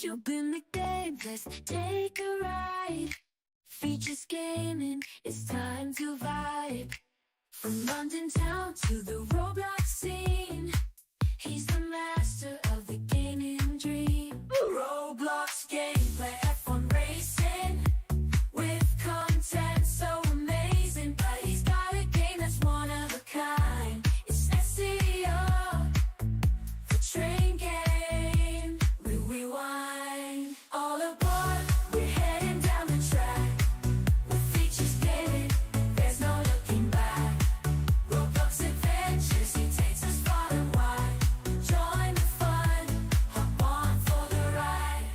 Jump in the game, let's take a ride. Features gaming, it's time to vibe. From London town to the Roblox scene, he's the master of the gaming dream. Roblox gameplay, F1 racing, with content so amazing. But he's got a game that's one of a kind. It's SEO, the train game. We rewind. All aboard, we're heading down the track. With features gaming, there's no looking back. Roblox adventures, he takes us far and wide. Join the fun, hop on for the ride.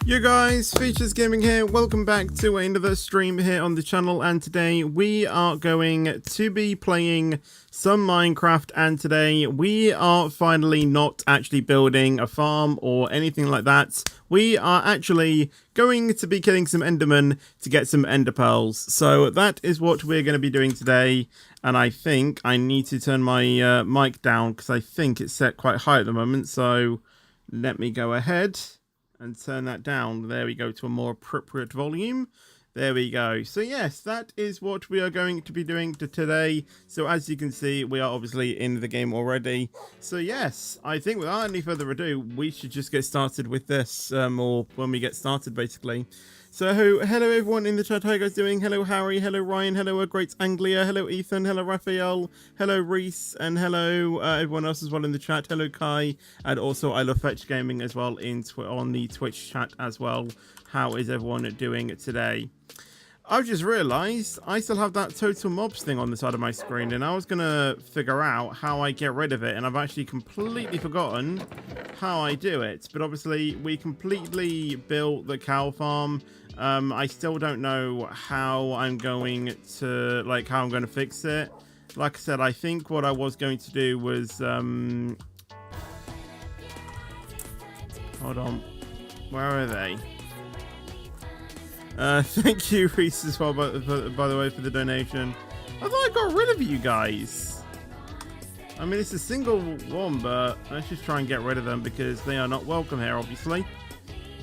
You guys, Features Gaming here. Welcome back to another stream here on the channel, and today we are going to be playing some Minecraft, and today we are finally not actually building a farm or anything like that. We are actually going to be killing some Endermen to get some Enderpearls. So that is what we're going to be doing today, and I think I need to turn my mic down because I think it's set quite high at the moment, so let me go ahead and turn that down. There we go, to a more appropriate volume. There we go. So yes, that is what we are going to be doing today. So as you can see, we are obviously in the game already. So yes, I think without any further ado, we should just get started with this, or when we get started basically. So hello everyone in the chat, how are you guys doing? Hello Harry, hello Ryan, hello Great Anglia, hello Ethan, hello Raphael, hello Reese, and hello everyone else as well in the chat. Hello Kai, and also I love Fetch Gaming as well on the Twitch chat as well. How is everyone doing today? I've just realised I still have that total mobs thing on the side of my screen, and I was going to figure out how I get rid of it, and I've actually completely forgotten how I do it. But obviously we completely built the cow farm. I still don't know how I'm going to fix it. Like I said, I think what I was going to do was hold on, where are they? Thank you, Reese, as well, by the way, for the donation. I thought I got rid of you guys. I mean, it's a single one, but let's just try and get rid of them because they are not welcome here, obviously.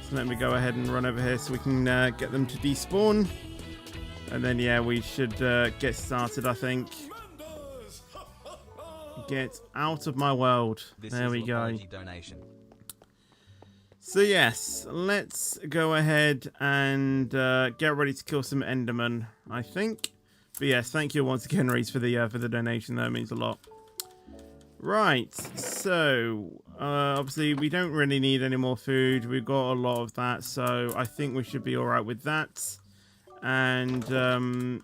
So let me go ahead and run over here so we can get them to despawn. And then, yeah, we should get started, I think. Get out of my world. There we go. Donation. So yes, let's go ahead and get ready to kill some Endermen, I think. But yes, thank you once again, Reese, for the donation. That means a lot. Right, so obviously we don't really need any more food. We've got a lot of that, so I think we should be all right with that. And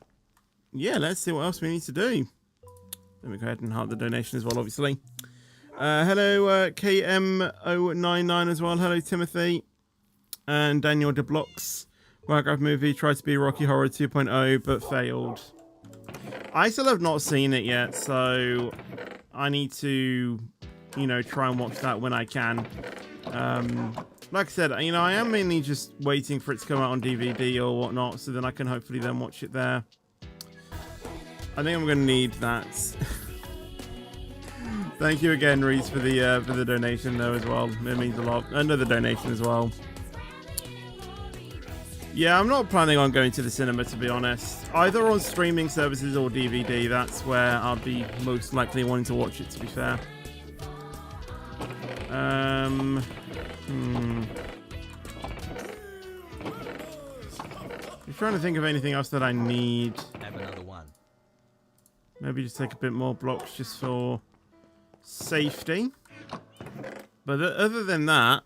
yeah, let's see what else we need to do. Let me go ahead and heart the donation as well, obviously. Hello, KM099 as well. Hello, Timothy. And Daniel DeBlocks. Minecraft movie tried to be Rocky Horror 2.0, but failed. I still have not seen it yet, so I need to, try and watch that when I can. Like I said, I am mainly just waiting for it to come out on DVD or whatnot, so then I can hopefully then watch it there. I think I'm going to need that. Thank you again, Reese, for the donation though as well. It means a lot. Another donation as well. Yeah, I'm not planning on going to the cinema, to be honest. Either on streaming services or DVD. That's where I'll be most likely wanting to watch it, to be fair. Just trying to think of anything else that I need. Have another one. Maybe just take a bit more blocks just for safety. But other than that,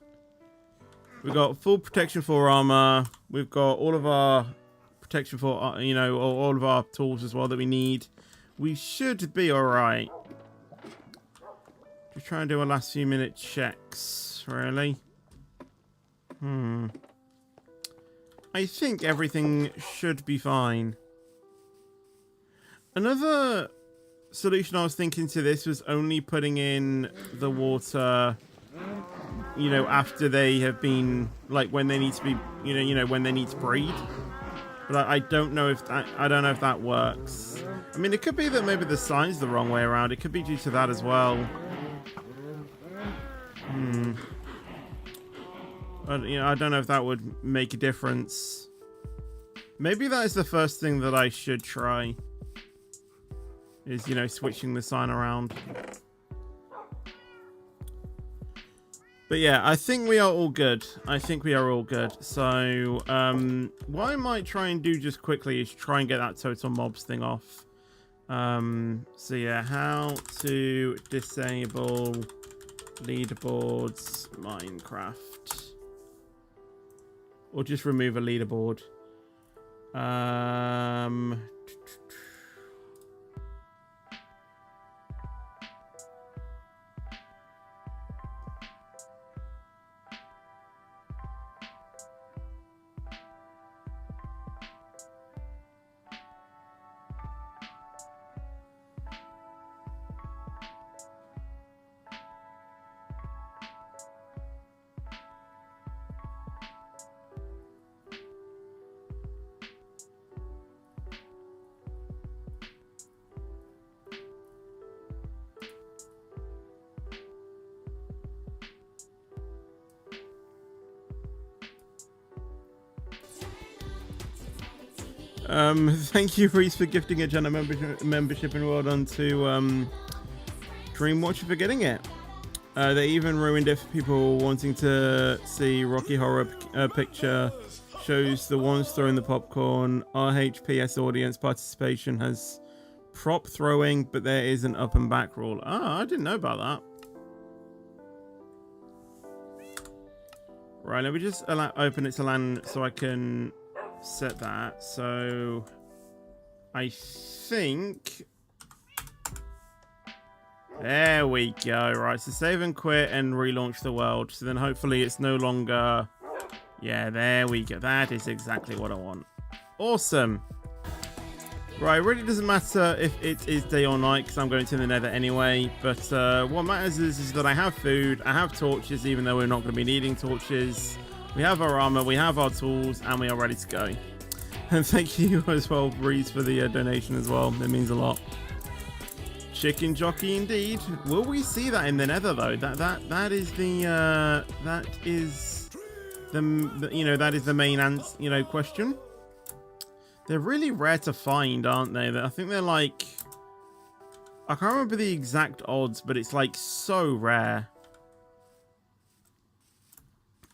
we've got full protection for armor. We've got all of our protection for all of our tools as well that we need. We should be all right. Just try and do a last few minute checks, really. I think everything should be fine. Another solution I was thinking to this was only putting in the water you know, after they have been, like, when they need to be, you know, when they need to breed. But I don't know if that works. I mean, it could be that maybe the sign's the wrong way around. It could be due to that as well. But, you know, I don't know if that would make a difference. Maybe that is the first thing that I should try. Is, you know, switching the sign around. But yeah, I think we are all good. I think we are all good. So, what I might try and do just quickly is try and get that total mobs thing off. So yeah, how to disable leaderboards Minecraft. Or just remove a leaderboard. Thank you, Reese, for gifting a channel membership, and well done to Dreamwatcher for getting it. They even ruined it for people wanting to see Rocky Horror Picture shows the ones throwing the popcorn. RHPS audience participation has prop throwing, but there is an up and back rule. Ah, I didn't know about that. Right, let me just open it to LAN so I can set that. So I think there we go. Right, so save and quit and relaunch the world. So then hopefully it's no longer, yeah, there we go. That is exactly what I want. Awesome. Right, it really doesn't matter if it is day or night because I'm going to the Nether anyway. But what matters is that I have food, I have torches, even though we're not going to be needing torches. We have our armor, we have our tools, and we are ready to go. And thank you as well, Breeze, for the donation as well. It means a lot. Chicken jockey indeed. Will we see that in the Nether though? That is the you know, that is the main answer, you know, question. They're really rare to find, aren't they? I think they're like, I can't remember the exact odds, but it's like so rare.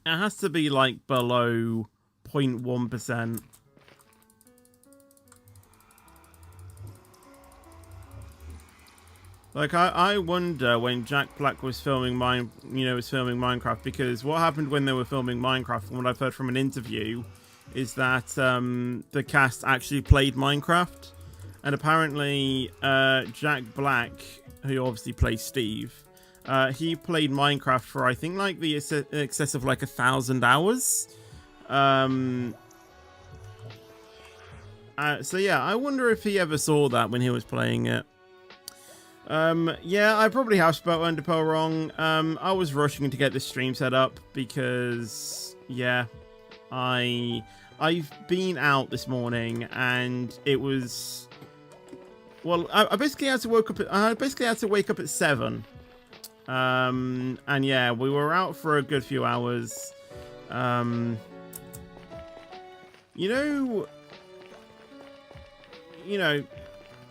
It has to be like below 0.1%. Like I wonder when Jack Black was filming Minecraft, because what happened when they were filming Minecraft, from what I've heard from an interview, is that the cast actually played Minecraft, and apparently Jack Black, who obviously plays Steve, he played Minecraft for I think like the excess of like 1,000 hours. So yeah, I wonder if he ever saw that when he was playing it. Yeah, I probably have spelled Enderpearl wrong. I was rushing to get this stream set up because, yeah, I've been out this morning and it was, well, I basically had to wake up at 7. And yeah, we were out for a good few hours. You know,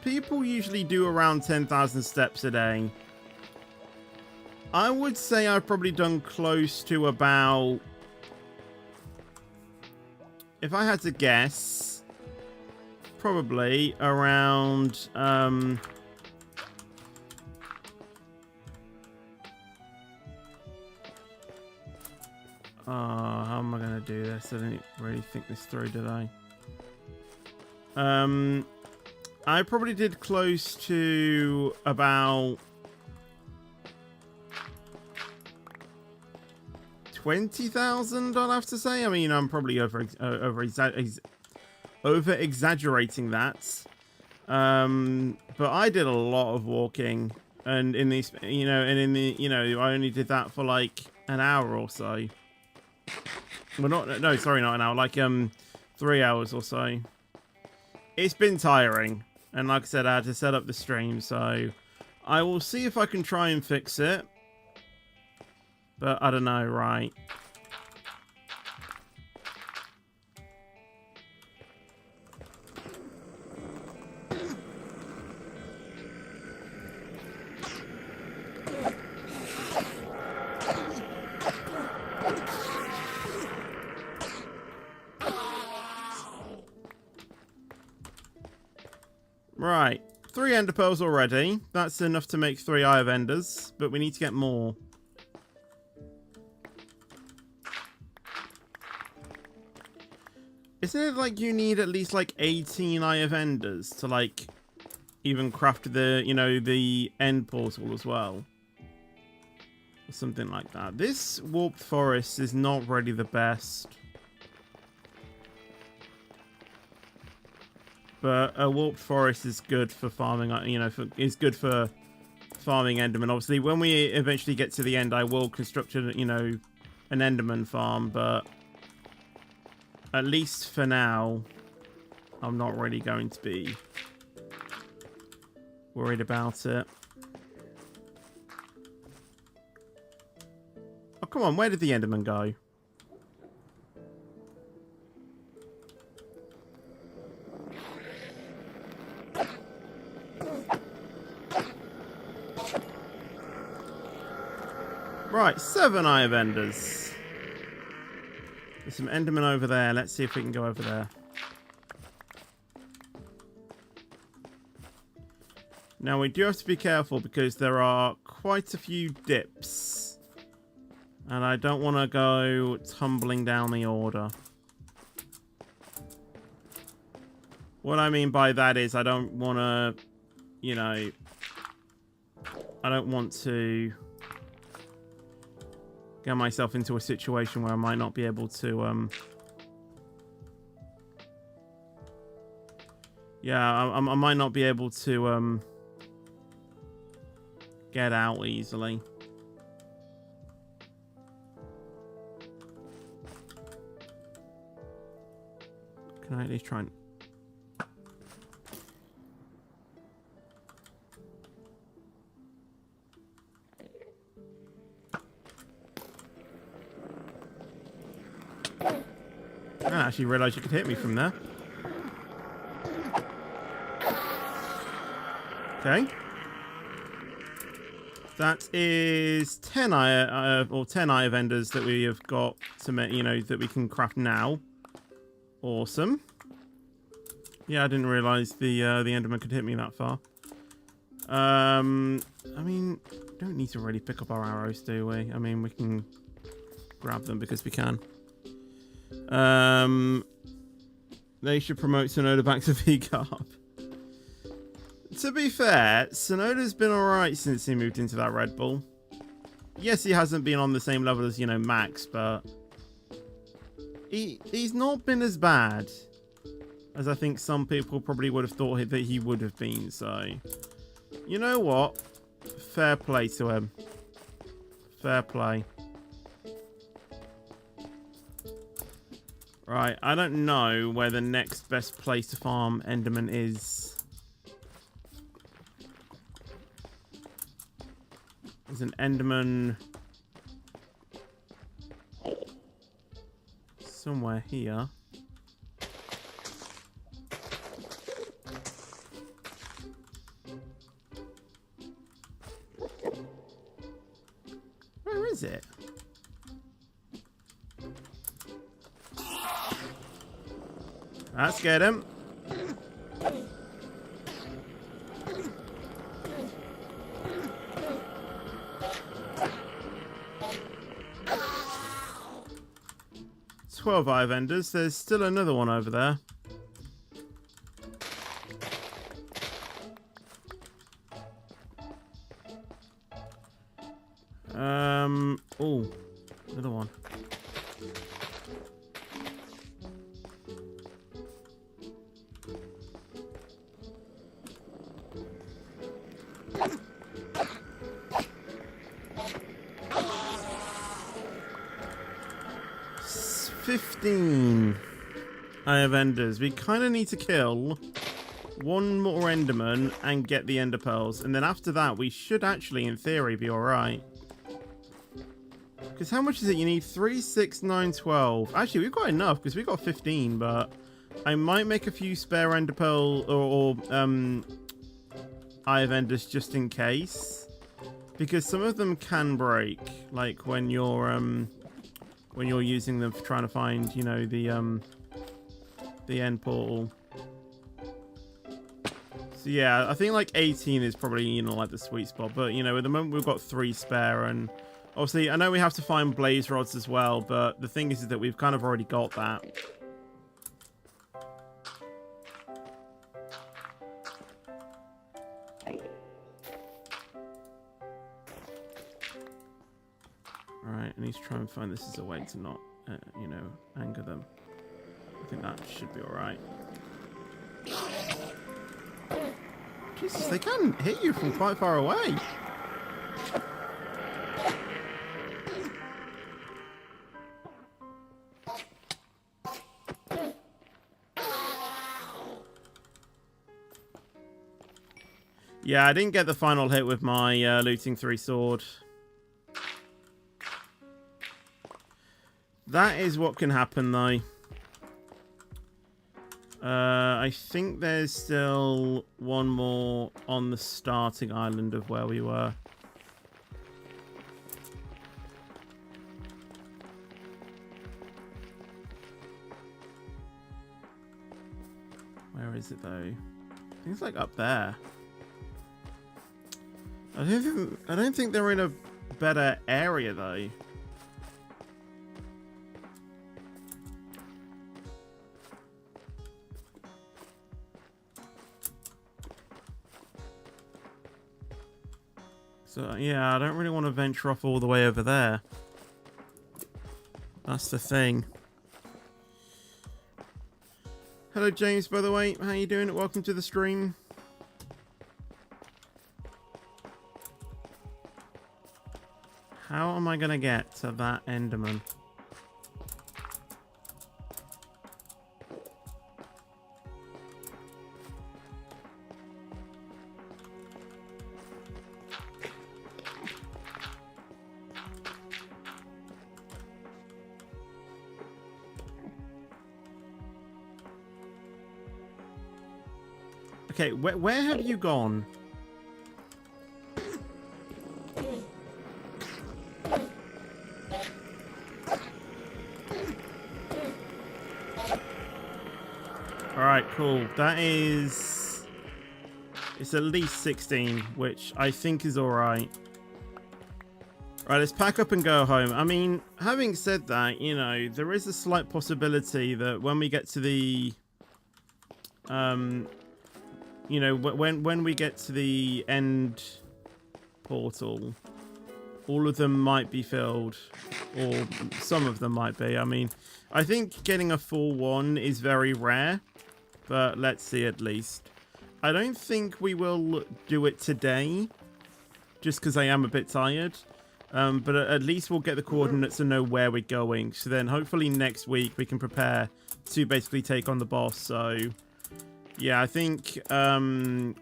people usually do around 10,000 steps a day. I would say I've probably done close to about, if I had to guess, probably around how am I going to do this? I didn't really think this through, did I? I probably did close to about 20,000, I'll have to say. I mean, I'm probably over exaggerating that. But I did a lot of walking, and in these, I only did that for like an hour or so. Well, no, sorry, not an hour. Like 3 hours or so. It's been tiring, and like I said, I had to set up the stream, so I will see if I can try and fix it. But I don't know, right? Right, 3 Enderpearls already. That's enough to make 3 Eye of Enders, but we need to get more. Isn't it like you need at least like 18 Eye of Enders to like even craft the, you know, the end portal as well? Or something like that. This warped forest is not really the best. But a warped forest is good for farming, you know, is good for farming Enderman. Obviously, when we eventually get to the end, I will construct, you know, an Enderman farm, but at least for now, I'm not really going to be worried about it. Oh, come on, where did the Enderman go? Right, 7 Eye of Enders. There's some Endermen over there. Let's see if we can go over there. Now, we do have to be careful because there are quite a few dips. And I don't want to go tumbling down the order. What I mean by that is I don't want to, you know, I don't want to get myself into a situation where I might not be able to, yeah, I might not be able to, get out easily. Can I at least try and... I actually realised you could hit me from there. Okay. That is 10 eye of Enders that we have got to make, you know, that we can craft now. Awesome. Yeah, I didn't realise the Enderman could hit me that far. I mean, don't need to really pick up our arrows, do we? I mean, we can grab them because we can. They should promote Sonoda back to V-Carb. To be fair, Sonoda's been alright since he moved into that Red Bull. Yes, he hasn't been on the same level as, you know, Max, but he's not been as bad as I think some people probably would have thought that he would have been. So, you know what? Fair play to him. Fair play. Right, I don't know where the next best place to farm Enderman is. There's an Enderman somewhere here. Where is it? That scared him. Eye vendors. There's still another one over there. Oh, another one. 15 Eye of Enders. We kind of need to kill one more Enderman and get the Ender Pearls. And then after that, we should actually, in theory, be alright. Because how much is it? You need 3, 6, 9, 12. Actually, we've got enough because we've got 15, but I might make a few spare Ender Pearl or Eye of Enders just in case. Because some of them can break, like when you're using them for trying to find, you know, the end portal. So yeah, I think like 18 is probably, you know, like the sweet spot. But you know, at the moment we've got 3 spare, and obviously I know we have to find blaze rods as well. But the thing is that we've kind of already got that. Alright, I need to try and find this as a way to not, you know, anger them. I think that should be alright. Jesus, they can hit you from quite far away. Yeah, I didn't get the final hit with my looting 3 sword. That is what can happen, though. I think there's still one more on the starting island of where we were. Where is it, though? I think it's like up there. I don't think they're in a better area, though. So, yeah, I don't really want to venture off all the way over there. That's the thing. Hello, James, by the way. How you doing? Welcome to the stream. How am I going to get to that Enderman? Okay, where have you gone? Alright, cool. That is... It's at least 16, which I think is alright. Right, let's pack up and go home. I mean, having said that, you know, there is a slight possibility that when we get to the... you know, when we get to the end portal, all of them might be filled, or some of them might be. I mean, I think getting a full one is very rare, but let's see at least. I don't think we will do it today, just because I am a bit tired. But at least we'll get the coordinates and know where we're going. So then hopefully next week we can prepare to basically take on the boss. So... yeah, I think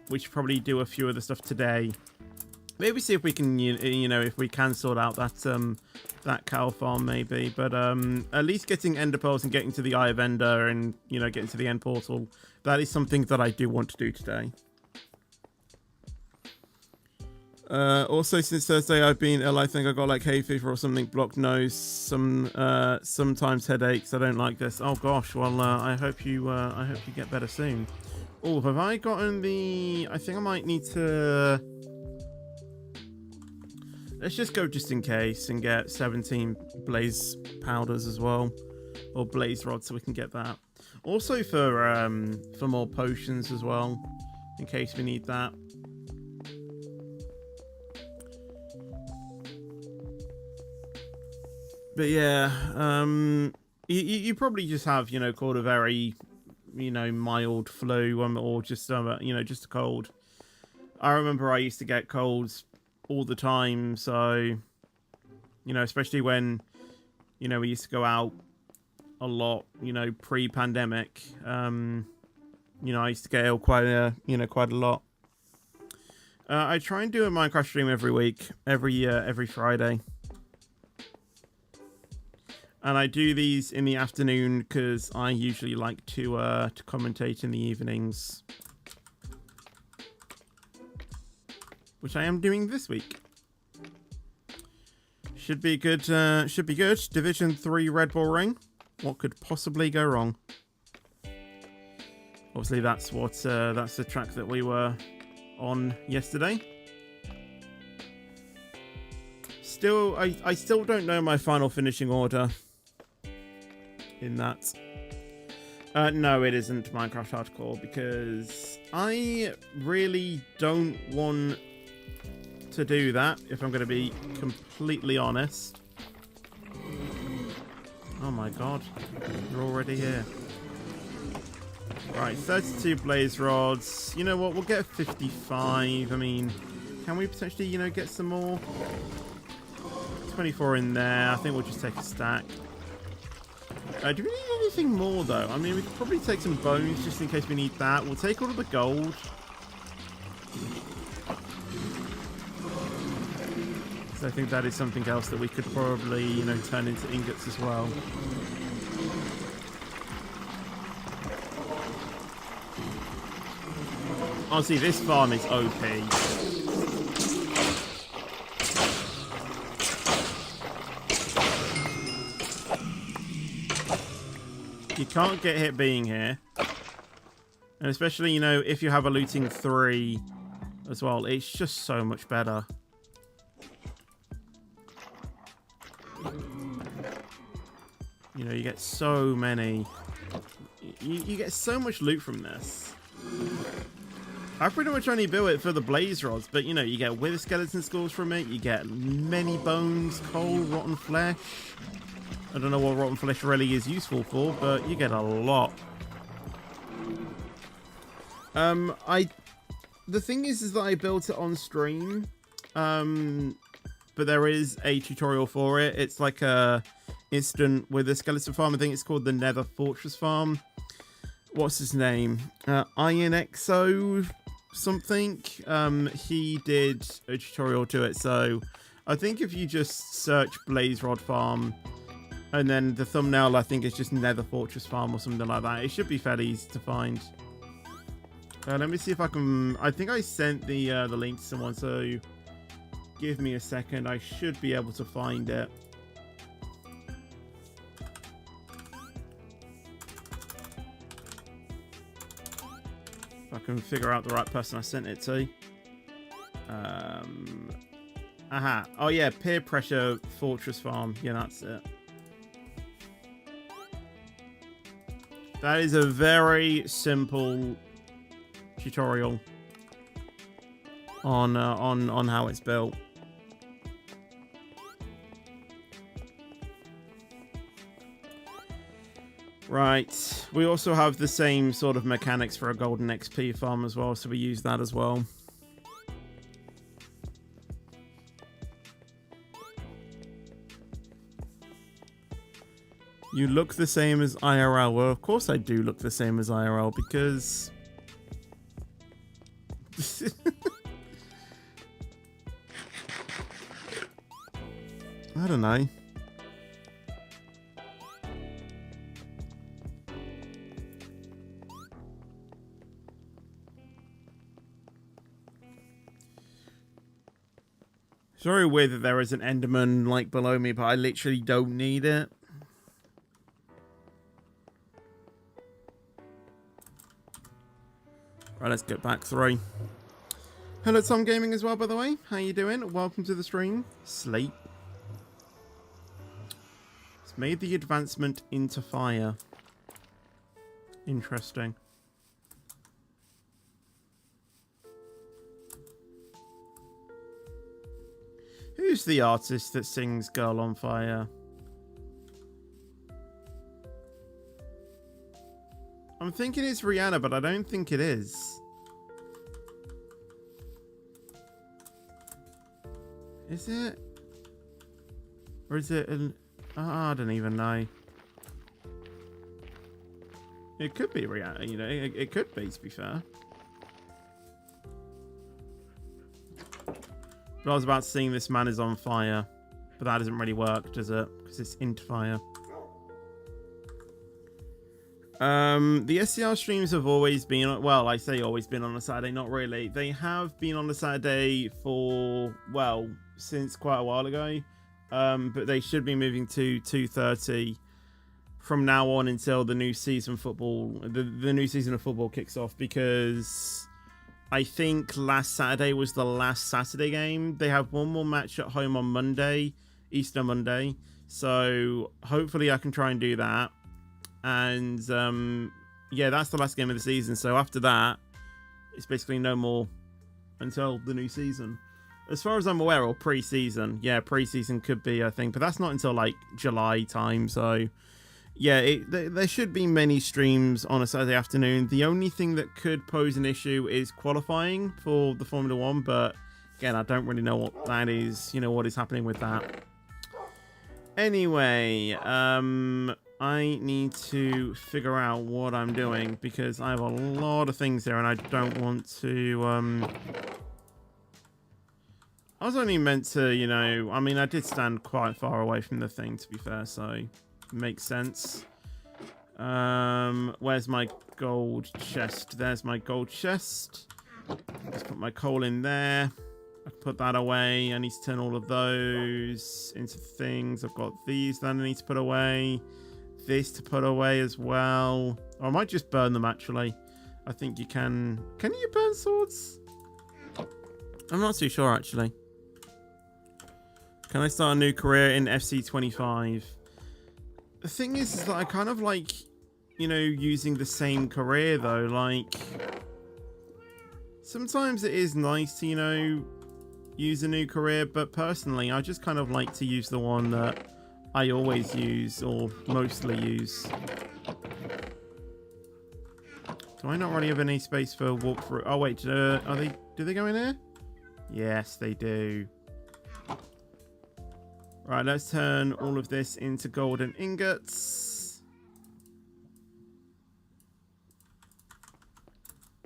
we should probably do a few of the stuff today. Maybe see if we can, you know, if we can sort out that that cow farm maybe. But at least getting Ender Pearls and getting to the Eye of Ender and, you know, getting to the end portal, that is something that I do want to do today. Also, since Thursday, I've been ill. I think I got like hay fever or something, blocked nose, sometimes headaches. I don't like this. Oh gosh. Well, I hope you get better soon. Oh, have I gotten the? I think I might need to. Let's just go just in case and get 17 blaze powders as well, or blaze rods, so we can get that. Also for more potions as well, in case we need that. But yeah, you probably just have, you know, called a very, you know, mild flu, or just you know, just a cold. I remember I used to get colds all the time, so, you know, especially when, you know, we used to go out a lot, you know, pre-pandemic. You know, I used to get ill quite a lot. I try and do a Minecraft stream every week, every Friday. And I do these in the afternoon because I usually like to commentate in the evenings. Which I am doing this week. Should be good, should be good. Division 3 Red Bull Ring. What could possibly go wrong? Obviously that's the track that we were on yesterday. Still, I still don't know my final finishing order in that. No, it isn't Minecraft Hardcore because I really don't want to do that, if I'm going to be completely honest. Oh my god, you're already here. Right, 32 blaze rods. You know what, we'll get 55. I mean, can we potentially, you know, get some more? 24 in there. I think we'll just take a stack. Do we need anything more, though? I mean, we could probably take some bones just in case we need that. We'll take all of the gold. So I think that is something else that we could probably, you know, turn into ingots as well. Honestly, this farm is OP. You can't get hit being here. And especially, you know, if you have a looting 3 as well, it's just so much better. You know, you get so many... You get so much loot from this. I pretty much only built it for the blaze rods, but, you know, you get wither skeleton skulls from it, you get many bones, coal, rotten flesh. I don't know what rotten flesh really is useful for, but you get a lot. The thing is that I built it on stream, but there is a tutorial for it. It's like a instant with a skeleton farm. I think it's called the Nether Fortress farm. What's his name? Iron Exo something. He did a tutorial to it, so I think if you just search Blaze Rod Farm and then the thumbnail, I think it's just Nether Fortress Farm or something like that. It should be fairly easy to find. Let me see if I can... I think I sent the link to someone, so give me a second. I should be able to find it. If I can figure out the right person I sent it to. Aha. Oh yeah, Peer Pressure Fortress Farm. Yeah, that's it. That is a very simple tutorial on how it's built. Right, we also have the same sort of mechanics for a golden XP farm as well, so we use that as well. You look the same as IRL. Well, of course I do look the same as IRL because... I don't know. It's very weird that there is an Enderman like below me, but I literally don't need it. Right, let's get back 3. Hello, Tom Gaming as well, by the way. How you doing? Welcome to the stream. Sleep. It's made the advancement into fire. Interesting. Who's the artist that sings Girl on Fire? I'm thinking it's Rihanna, but I don't think it is. Is it? Or is it an... Oh, I don't even know. It could be reality, you know, it could be, to be fair. But I was about to say this man is on fire. But that doesn't really work, does it? Because it's into fire. The SCR streams have always been, well, I say always been on a Saturday, not really. They have been on a Saturday for, well, since quite a while ago. But they should be moving to 2:30 from now on until the new season football, the new season of football kicks off, because I think last Saturday was the last Saturday game. They have one more match at home on Monday, Easter Monday. So hopefully I can try and do that. And yeah, that's the last game of the season. So after that, it's basically no more until the new season. As far as I'm aware, or pre-season. Yeah, pre-season could be, I think. But that's not until like July time. So yeah, there should be many streams on a Saturday afternoon. The only thing that could pose an issue is qualifying for the Formula 1. But again, I don't really know what that is. You know, what is happening with that. Anyway, I need to figure out what I'm doing, because I have a lot of things there and I don't want to, I was only meant to, you know, I mean, I did stand quite far away from the thing, to be fair, so it makes sense. Where's my gold chest? There's my gold chest. Let's put my coal in there. I can put that away. I need to turn all of those into things. I've got these that I need to put away. This to put away as well. Or I might just burn them, actually. I think you can... Can you burn swords? I'm not too sure, actually. Can I start a new career in FC25? The thing is that I kind of like, you know, using the same career, though. Like, sometimes it is nice to, you know, use a new career, but personally I just kind of like to use the one that I always use, or mostly use. Do I not really have any space for walkthrough? Oh wait, do they go in here? Yes, they do. Right, let's turn all of this into golden ingots.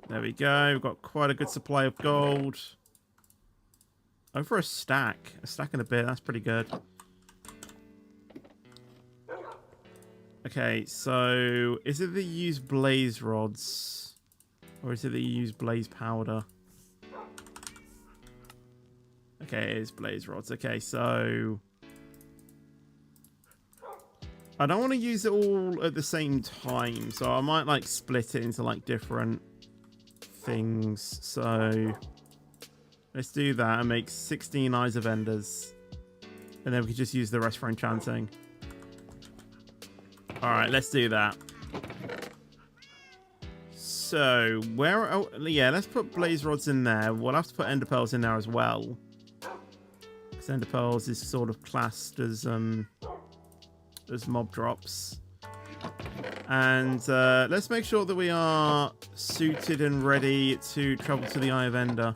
There we go, we've got quite a good supply of gold. Over a stack and a bit, that's pretty good. Okay, so is it that you use blaze rods, or is it that you use blaze powder? Okay, it is blaze rods. Okay, so I don't want to use it all at the same time, so I might like split it into like different things. So let's do that and make 16 Eyes of Enders. And then we can just use the rest for enchanting. Alright, let's do that. So, where... Oh, yeah, let's put blaze rods in there. We'll have to put Enderpeals in there as well. Because Enderpeals is sort of classed as mob drops. And let's make sure that we are suited and ready to travel to the Eye of Ender.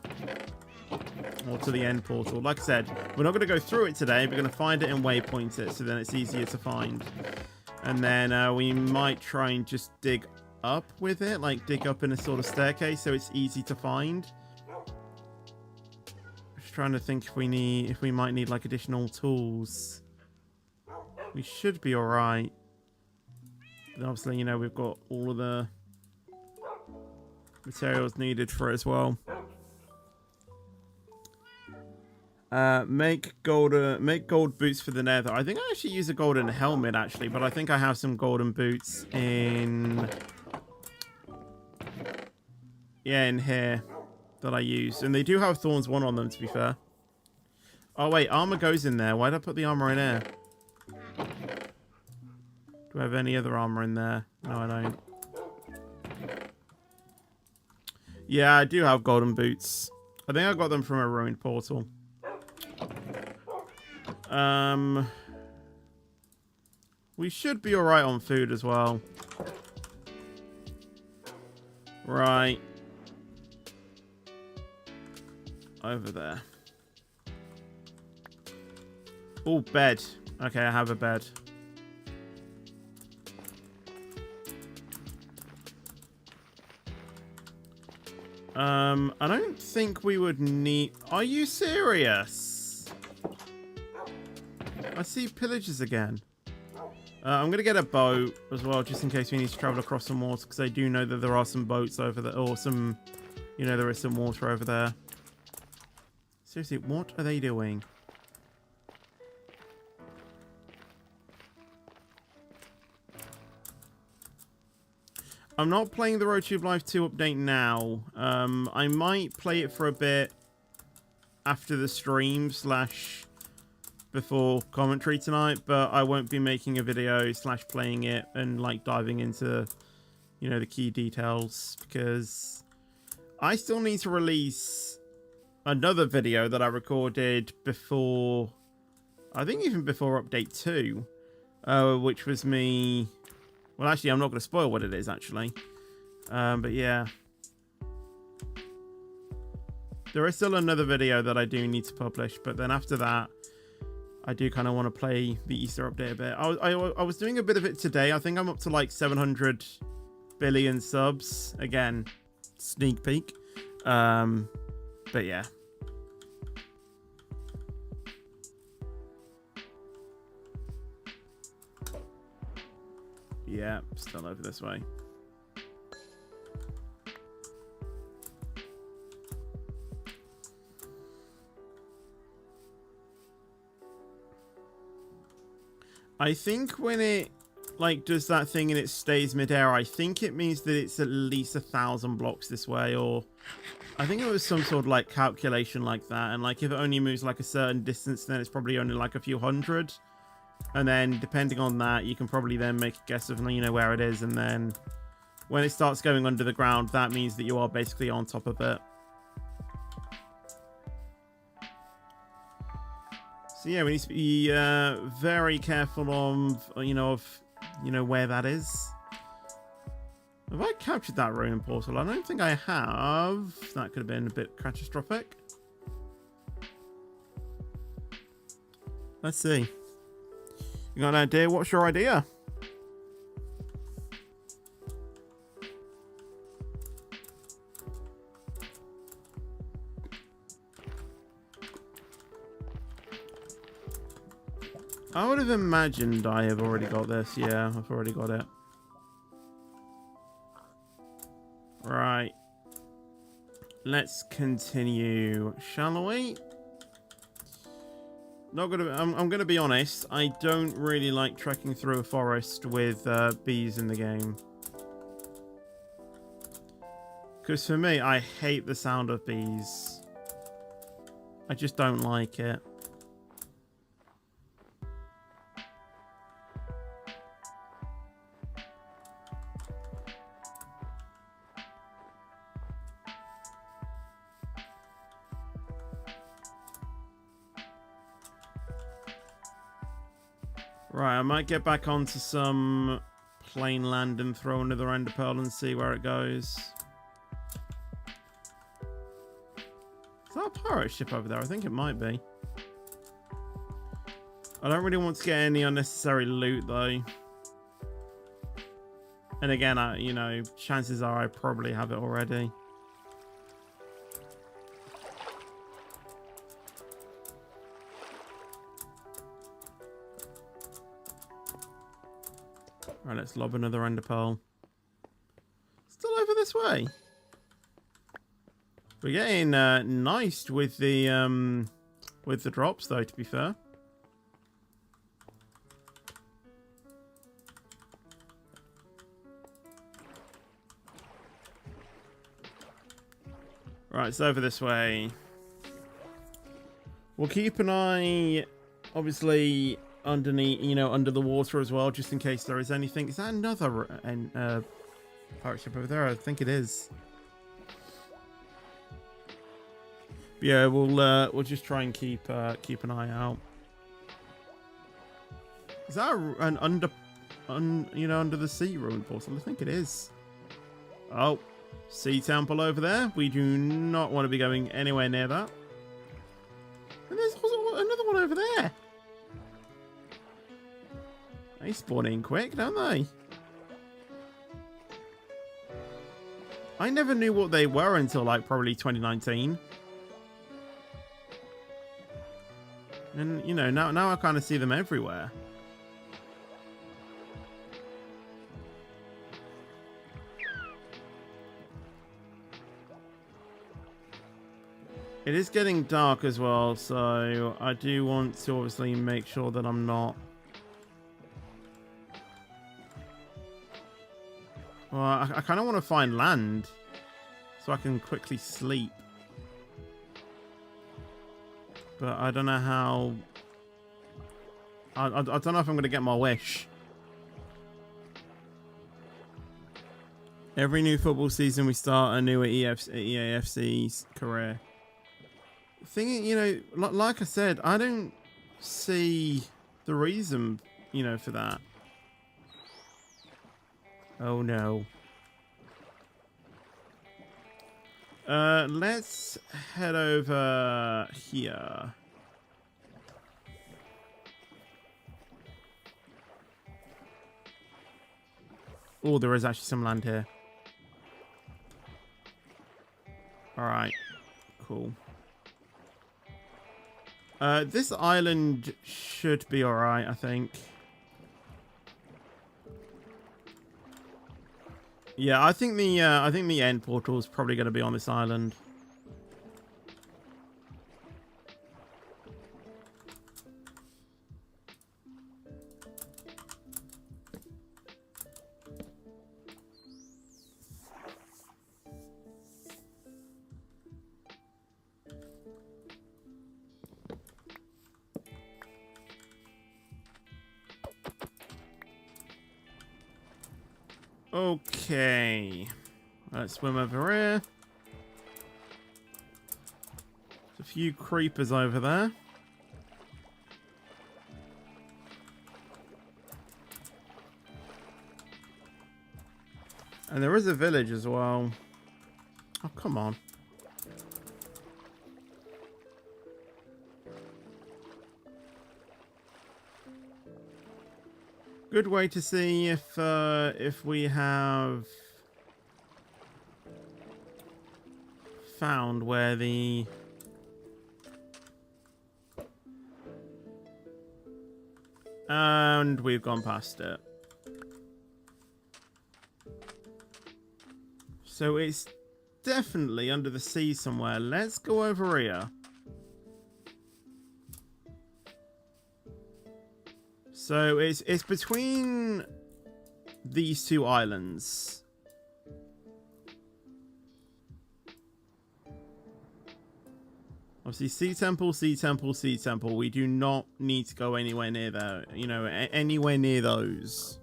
Or to the end portal. Like I said, we're not going to go through it today. We're going to find it and waypoint it, so then it's easier to find. And then we might try and just dig up with it, like dig up in a sort of staircase, so it's easy to find. Just trying to think if we might need like additional tools. We should be all right. But obviously, you know, we've got all of the materials needed for it as well. Make gold boots for the Nether. I think I actually use a golden helmet, actually, but I think I have some golden boots in... Yeah, in here that I use. And they do have Thorns 1 on them, to be fair. Oh, wait, armor goes in there. Why did I put the armor in here? Do I have any other armor in there? No, I don't. Yeah, I do have golden boots. I think I got them from a ruined portal. We should be alright on food as well. Right. Over there. Oh, bed. Okay, I have a bed. I don't think we would need... Are you serious? I see pillagers again. I'm going to get a boat as well, just in case we need to travel across some water, because I do know that there are some boats over there, or some, you know, there is some water over there. Seriously, what are they doing? I'm not playing the RoadTube Live 2 update now. I might play it for a bit after the stream / before commentary tonight, but I won't be making a video / playing it and like diving into, you know, the key details, because I still need to release another video that I recorded before, I think even before update 2, which was me... Well, actually, I'm not going to spoil what it is, actually. But yeah. There is still another video that I do need to publish, but then after that, I do kind of want to play the Easter update a bit. I was doing a bit of it today. I think I'm up to like 700 billion subs. Again, sneak peek. But yeah. Yeah, still over this way. I think when it like does that thing and it stays midair, I think it means that it's at least 1,000 blocks this way, or I think it was some sort of like calculation like that. And like if it only moves like a certain distance, then it's probably only like a few hundred. And then depending on that, you can probably then make a guess of, you know, where it is. And then when it starts going under the ground, that means that you are basically on top of it. So yeah, we need to be very careful of, you know, where that is. Have I captured that ruin portal? I don't think I have. That could have been a bit catastrophic. Let's see. You got an idea? What's your idea? I would have imagined I have already got this. Yeah, I've already got it. Right. Let's continue, shall we? Not gonna. I'm gonna be honest. I don't really like trekking through a forest with bees in the game, because for me, I hate the sound of bees. I just don't like it. Right, I might get back onto some plain land and throw another Enderpearl and see where it goes. Is that a pirate ship over there? I think it might be. I don't really want to get any unnecessary loot though. And again, you know, chances are I probably have it already. Right, let's lob another Enderpearl. Still over this way. We're getting nice with the drops, though. To be fair. Right, it's over this way. We'll keep an eye, obviously, underneath, you know, under the water as well, just in case there is anything. Is that another pirate ship over there? I think it is. But yeah, we'll just try and keep an eye out. Is that an under the sea ruin portal? I think it is. Oh, sea temple over there. We do not want to be going anywhere near that. And there's also another one over there. They spawn in quick, don't they? I never knew what they were until like probably 2019. And you know, now I kind of see them everywhere. It is getting dark as well, so I do want to obviously make sure that I'm not... Well, I kind of want to find land so I can quickly sleep. But I don't know how... I don't know if I'm going to get my wish. Every new football season we start a new EAFC's career. Thing, you know, like I said, I don't see the reason, you know, for that. Oh no. Let's head over here. Oh, there is actually some land here. Alright, cool. This island should be alright, I think. Yeah, I think the end portal is probably going to be on this island. Okay, let's swim over here. There's a few creepers over there. And there is a village as well. Oh, come on. Good way to see if we have found where the and we've gone past it. So it's definitely under the sea somewhere. Let's go over here. So it's between these two islands. Obviously, sea temple, sea temple, sea temple. We do not need to go anywhere near there. You know, anywhere near those.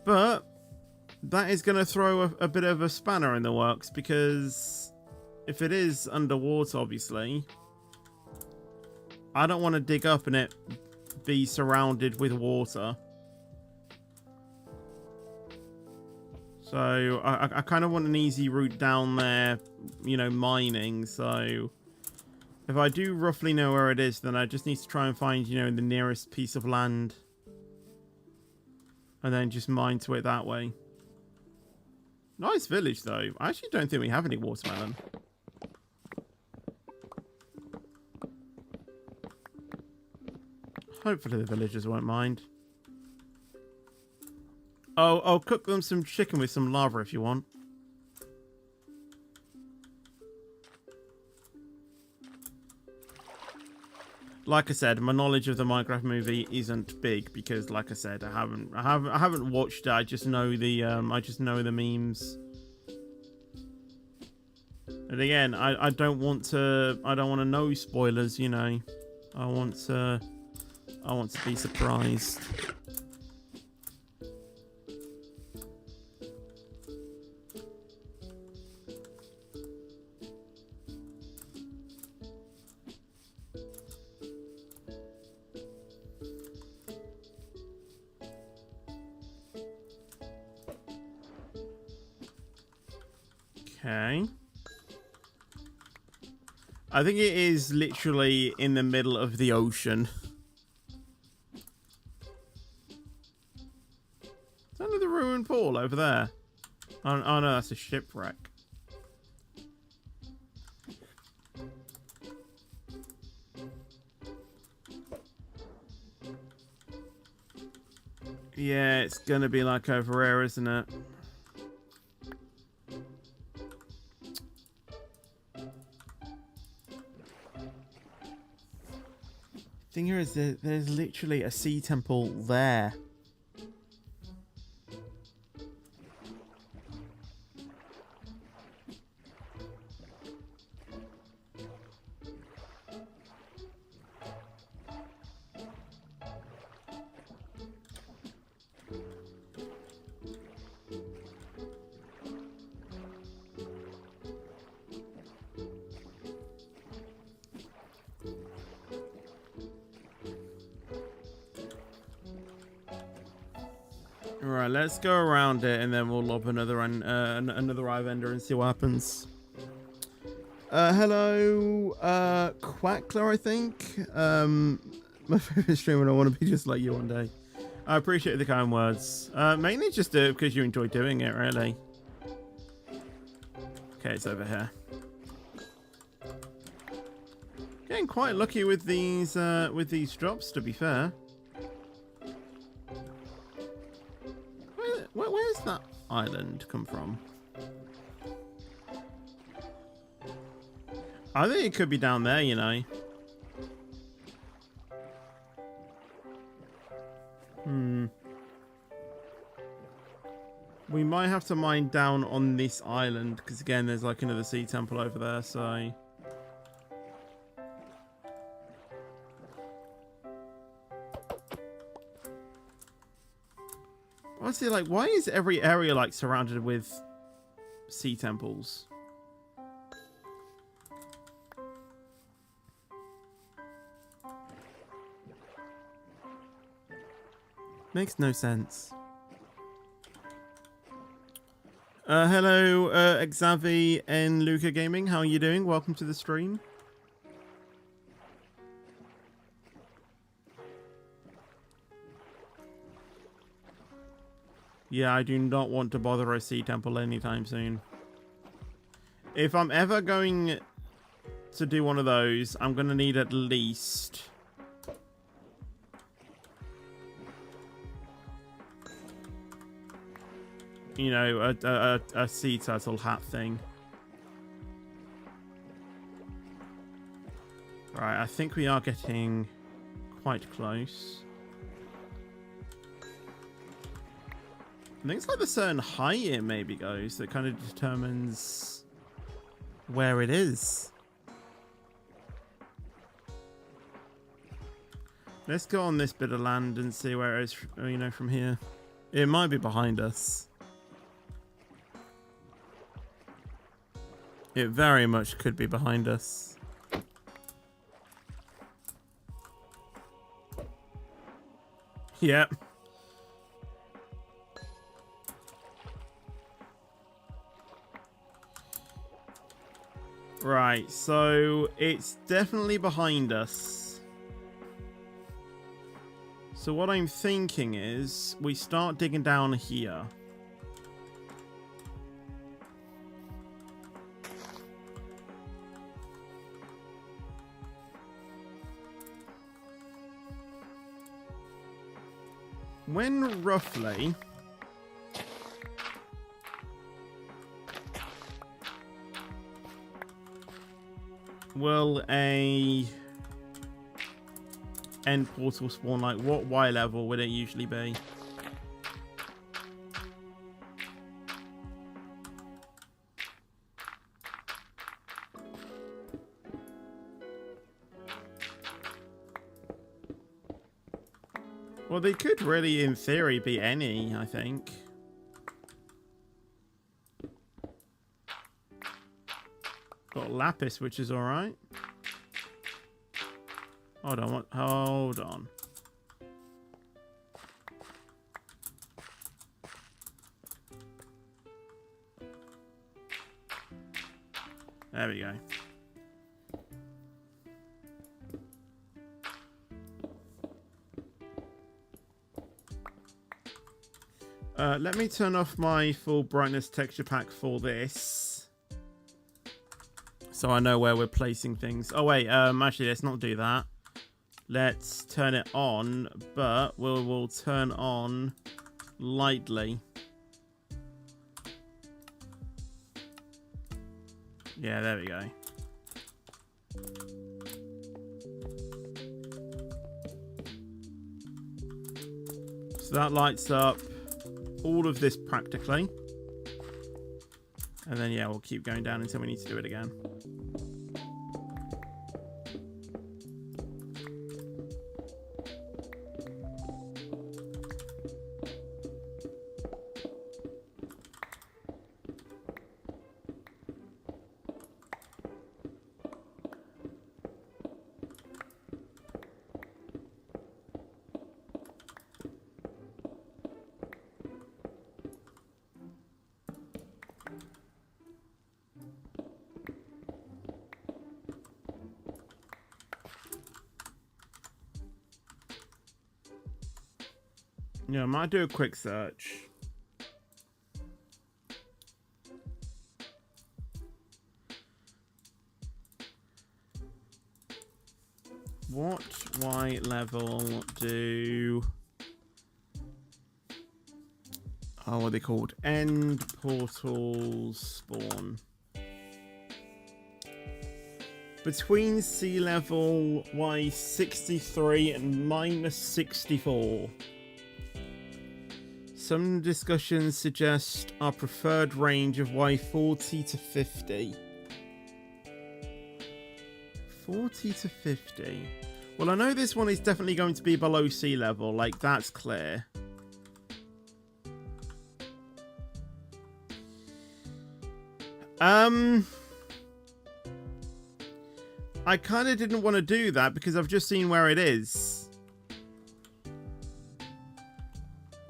But that is going to throw a bit of a spanner in the works, because if it is underwater, obviously, I don't want to dig up and it be surrounded with water. So I kind of want an easy route down there, you know, mining. So if I do roughly know where it is, then I just need to try and find, you know, the nearest piece of land. And then just mine to it that way. Nice village, though. I actually don't think we have any watermelon. Hopefully the villagers won't mind. Oh, I'll cook them some chicken with some lava if you want. Like I said, my knowledge of the Minecraft movie isn't big because, like I said, I haven't watched it. I just know the memes. And again, I don't want to know spoilers. You know, I want to be surprised. Okay. I think it is literally in the middle of the ocean. Is that another ruined pool over there? Oh no, that's a shipwreck. Yeah, it's gonna be like over here, isn't it? Thing here is there's literally a sea temple there. Alright, let's go around it and then we'll lob another eye vendor and see what happens. Hello, Quackler, I think. My favorite streamer, I want to be just like you one day. I appreciate the kind words. Mainly just because you enjoy doing it, really. Okay, it's over here. Getting quite lucky with these drops, to be fair. Where's that island come from? I think it could be down there, you know. We might have to mine down on this island, because again, there's like another sea temple over there, so... Honestly, like, why is every area, like, surrounded with sea temples? Makes no sense. Hello, Xavi and Luca Gaming. How are you doing? Welcome to the stream. Yeah, I do not want to bother a sea temple anytime soon. If I'm ever going to do one of those, I'm going to need at least... you know, a sea turtle hat thing. Right, I think we are getting quite close. I think it's like the certain height it maybe goes that kind of determines where it is. Let's go on this bit of land and see where it is, you know, from here. It might be behind us. It very much could be behind us. Yep. Right, so it's definitely behind us. So what I'm thinking is we start digging down here. When roughly will a end portal spawn? Like, what Y level would it usually be? Well, they could really, in theory, be any, I think. Got lapis, which is alright. Hold on, what? Hold on. There we go. let me turn off my full brightness texture pack for this, so I know where we're placing things. Oh wait, actually let's not do that. Let's turn it on, but we'll turn on lightly. Yeah, there we go. So that lights up all of this practically. And then, yeah, we'll keep going down until we need to do it again. Yeah, I might do a quick search. What Y level do... Oh, what are they called? End portals spawn. Between sea level Y63 and -64. Some discussions suggest our preferred range of Y40 to 50. 40 to 50. Well, I know this one is definitely going to be below sea level, like that's clear. I kind of didn't want to do that because I've just seen where it is.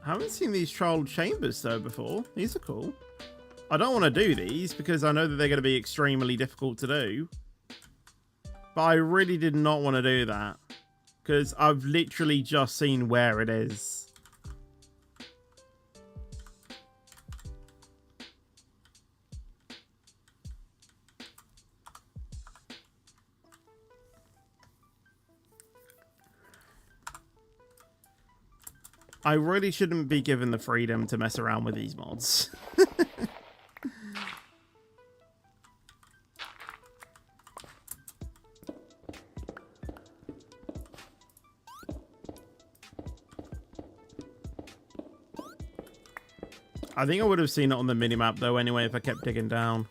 I haven't seen these trial chambers though before. These are cool. I don't want to do these because I know that they're going to be extremely difficult to do. But I really did not want to do that because I've literally just seen where it is. I really shouldn't be given the freedom to mess around with these mods. I think I would have seen it on the minimap though anyway if I kept digging down.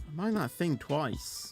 I mined that thing twice.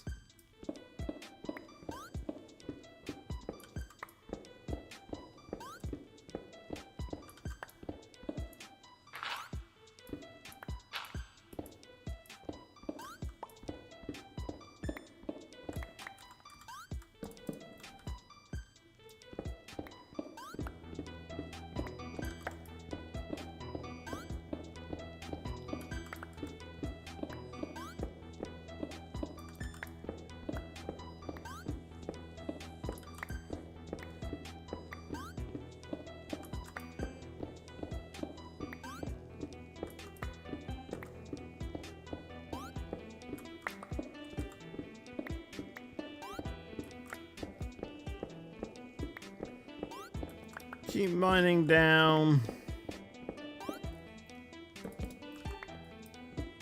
Keep mining down.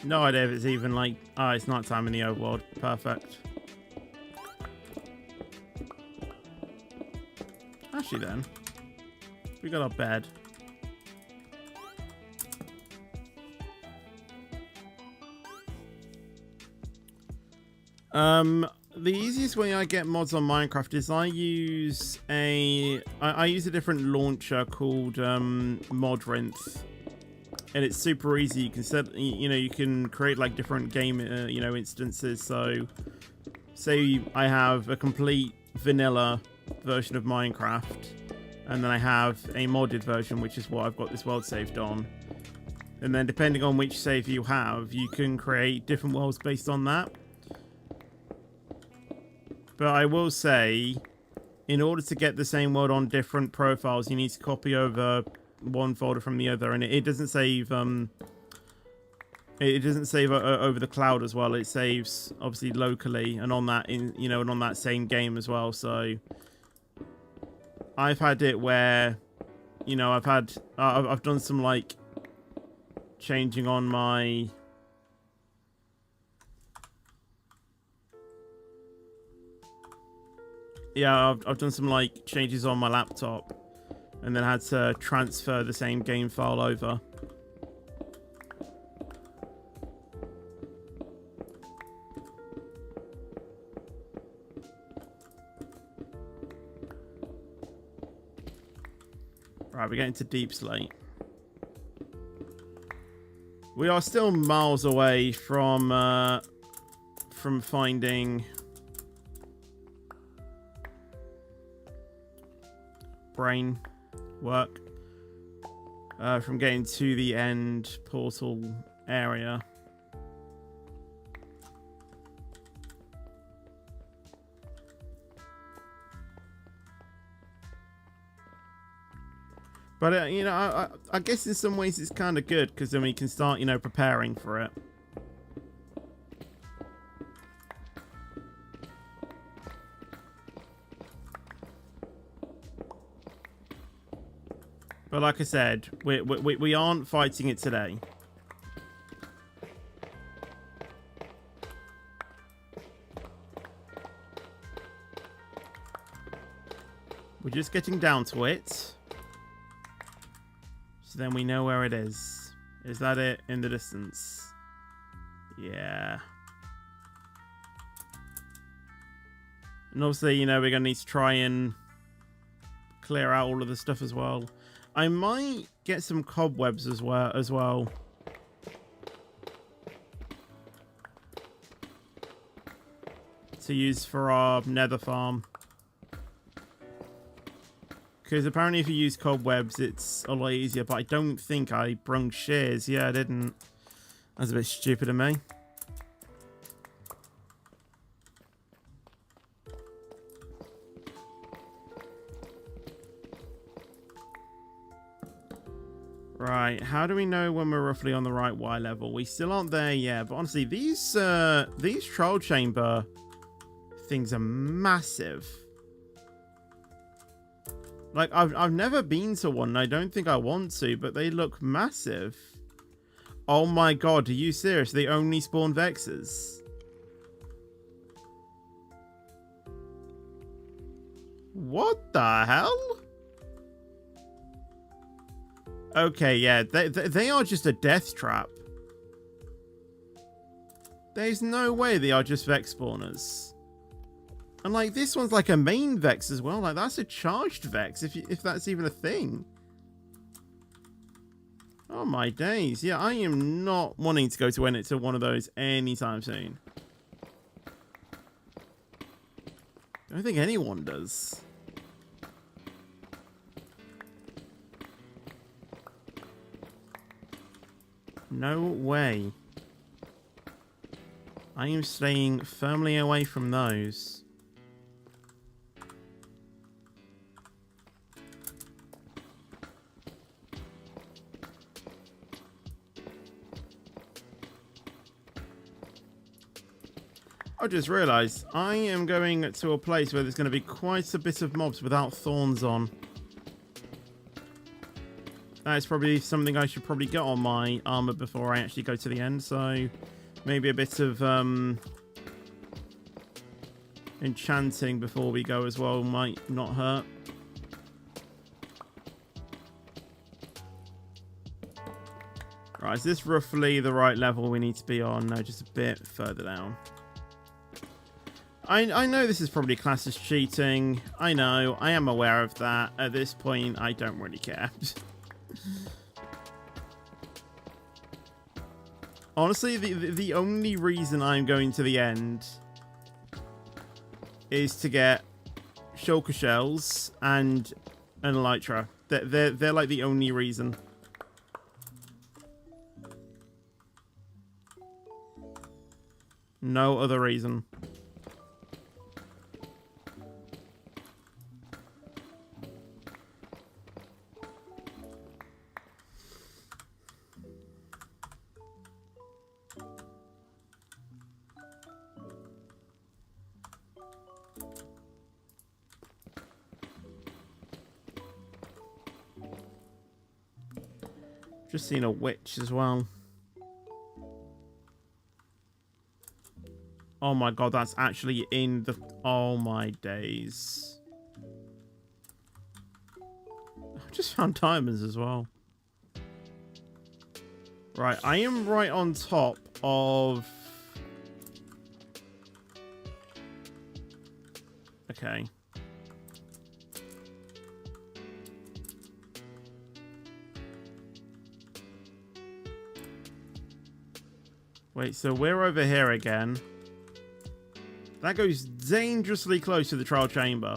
No idea if it's even like... Oh, it's night time in the overworld. Perfect. Actually then, we got our bed. The easiest way I get mods on Minecraft is I use a different launcher called Modrinth, and it's super easy. You can set, you can create like different game, instances. So, say I have a complete vanilla version of Minecraft, And then I have a modded version, which is what I've got this world saved on. And then depending on which save you have, you can create different worlds based on that. But I will say, in order to get the same world on different profiles, you need to copy over one folder from the other. And it doesn't save... It doesn't save over the cloud as well. It saves obviously locally and on that and on that same game as well. So I've had it where, I've done some like changing on my I've done some like changes on my laptop and then had to transfer the same game file over. Right, we're getting to Deep Slate. We are still miles away from finding brain work, from getting to the end portal area. But, I guess in some ways it's kind of good because then we can start, preparing for it. But like I said, we aren't fighting it today. We're just getting down to it. So then we know where it is. Is that it in the distance? Yeah. And obviously, we're going to need to try and clear out all of the stuff as well. I might get some cobwebs as well. To use for our nether farm. Because apparently if you use cobwebs, it's a lot easier. But I don't think I brung shears. Yeah, I didn't. That's a bit stupid of me. Right, how do we know when we're roughly on the right Y level? We still aren't there yet. But honestly, these trial chamber things are massive. Like, I've never been to one, and I don't think I want to, but they look massive. Oh my god, are you serious? They only spawn Vexes? What the hell? Okay, yeah, they are just a death trap. There's no way they are just Vex spawners. And like this one's like a main Vex as well. Like that's a charged Vex if that's even a thing. Oh my days. Yeah, I am not wanting to go to one of those anytime soon. I don't think anyone does. No way. I am staying firmly away from those. I just realised I am going to a place where there's going to be quite a bit of mobs without thorns on. That's probably something I should probably get on my armor before I actually go to the end. So maybe a bit of enchanting before we go as well might not hurt. Right, is this roughly the right level we need to be on? No, just a bit further down. I know this is probably classed as cheating. I know, I am aware of that. At this point, I don't really care. Honestly, the only reason I'm going to the end is to get shulker shells and And elytra. They're like the only reason. No other reason. Just seen a witch as well. Oh my god, that's actually in the... Oh my days. I just found diamonds as well. Right, I am right on top of... Okay. Wait, so we're over here again. That goes dangerously close to the trial chamber.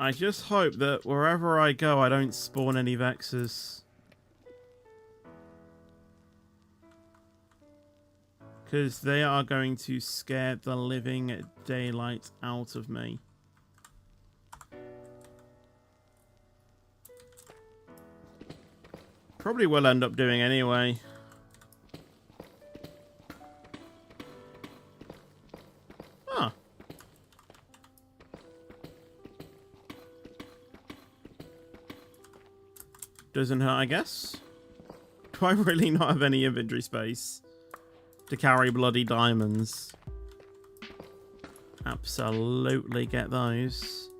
I just hope that wherever I go, I don't spawn any Vexes. Because they are going to scare the living daylight out of me. Probably will end up doing anyway. Huh. Doesn't hurt, I guess. Do I really not have any inventory space to carry bloody diamonds? Absolutely get those.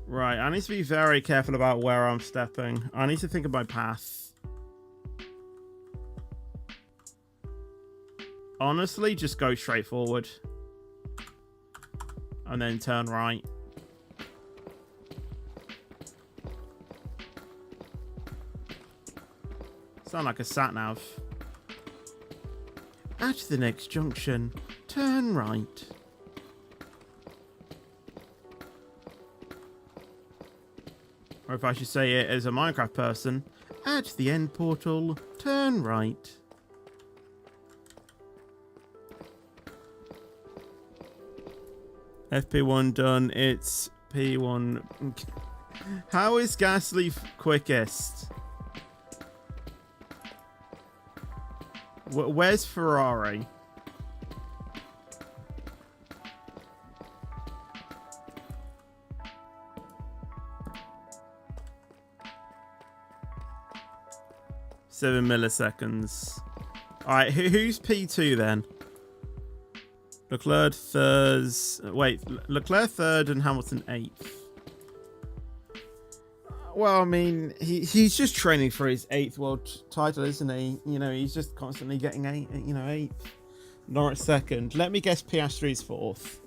Right, I need to be very careful about where I'm stepping. I need to think of my path. Honestly, just go straight forward. And then turn right. Sound like a sat-nav. At the next junction, turn right. Or if I should say it as a Minecraft person, at the end portal, turn right. FP1 done, it's P1. How is Ghastly quickest? Where's Ferrari? Seven milliseconds. Alright, who's P2 then? Leclerc third. Wait, Leclerc third and Hamilton 8th. Well, I mean, he's just training for his 8th world title, isn't he? You know, he's just constantly getting 8th. Norris 2nd. Let me guess Piastri's 4th.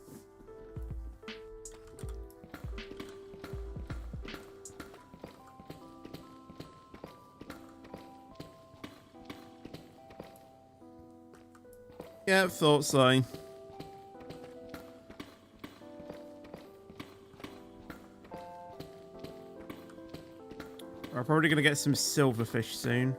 Yeah, thought so. We're probably going to get some silverfish soon.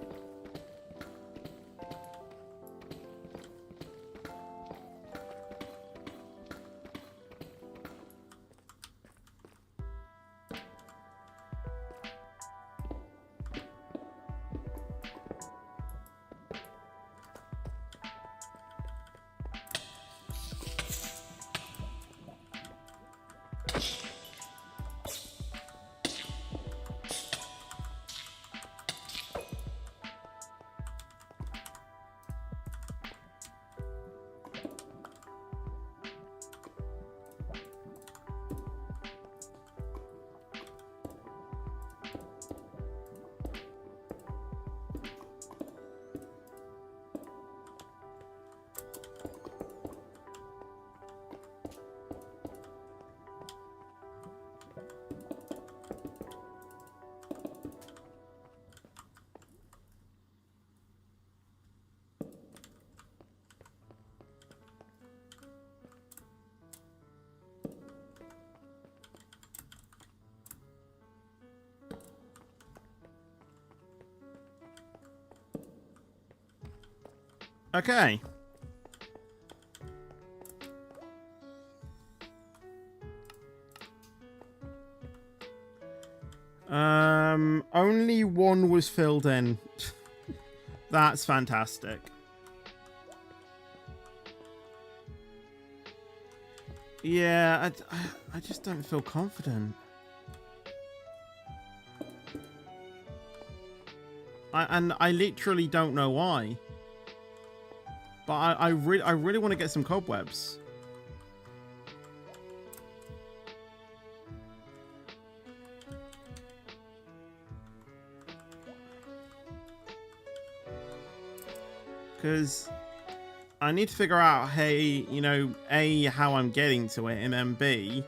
Okay. Only one was filled in. That's fantastic. Yeah, I just don't feel confident. I literally don't know why. But I really want to get some cobwebs. Because I need to figure out, hey, you know, A, how I'm getting to it, and then B,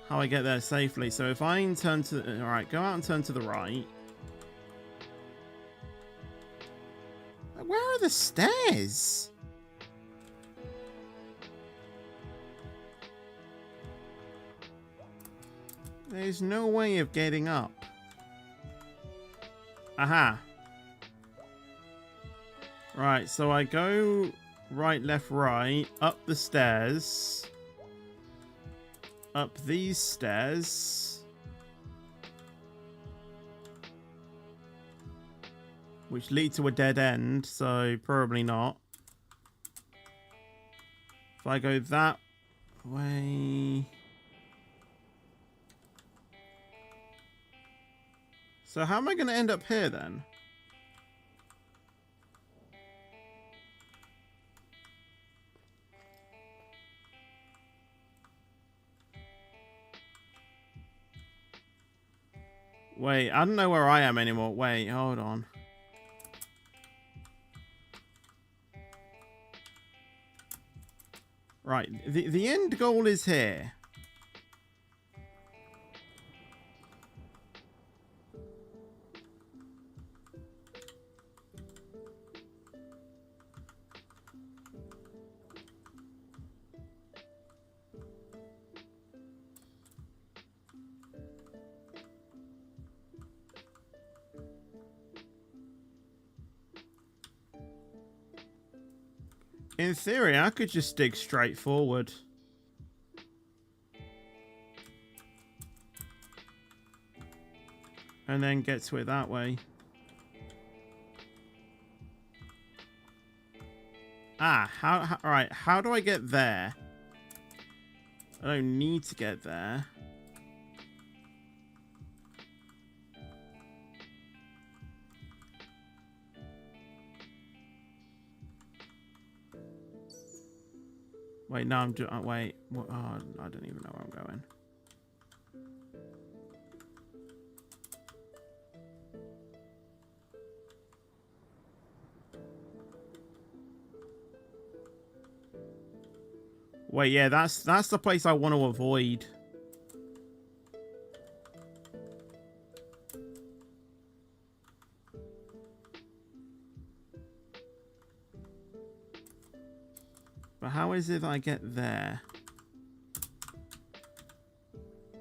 how I get there safely. So if I turn to... Alright, go out and turn to the right. Where are the stairs? There's no way of getting up. Aha. Right, so I go right, left, right, up the stairs, up these stairs, which lead to a dead end, so probably not. If I go that way... So how am I going to end up here then? Wait, I don't know where I am anymore. Wait, hold on. Right, the end goal is here. In theory, I could just dig straight forward. And then get to it that way. Ah, alright, how do I get there? I don't need to get there. Wait, no, I'm doing... wait. What, oh, I don't even know where I'm going. Wait, yeah, that's the place I want to avoid. But how is it that I get there?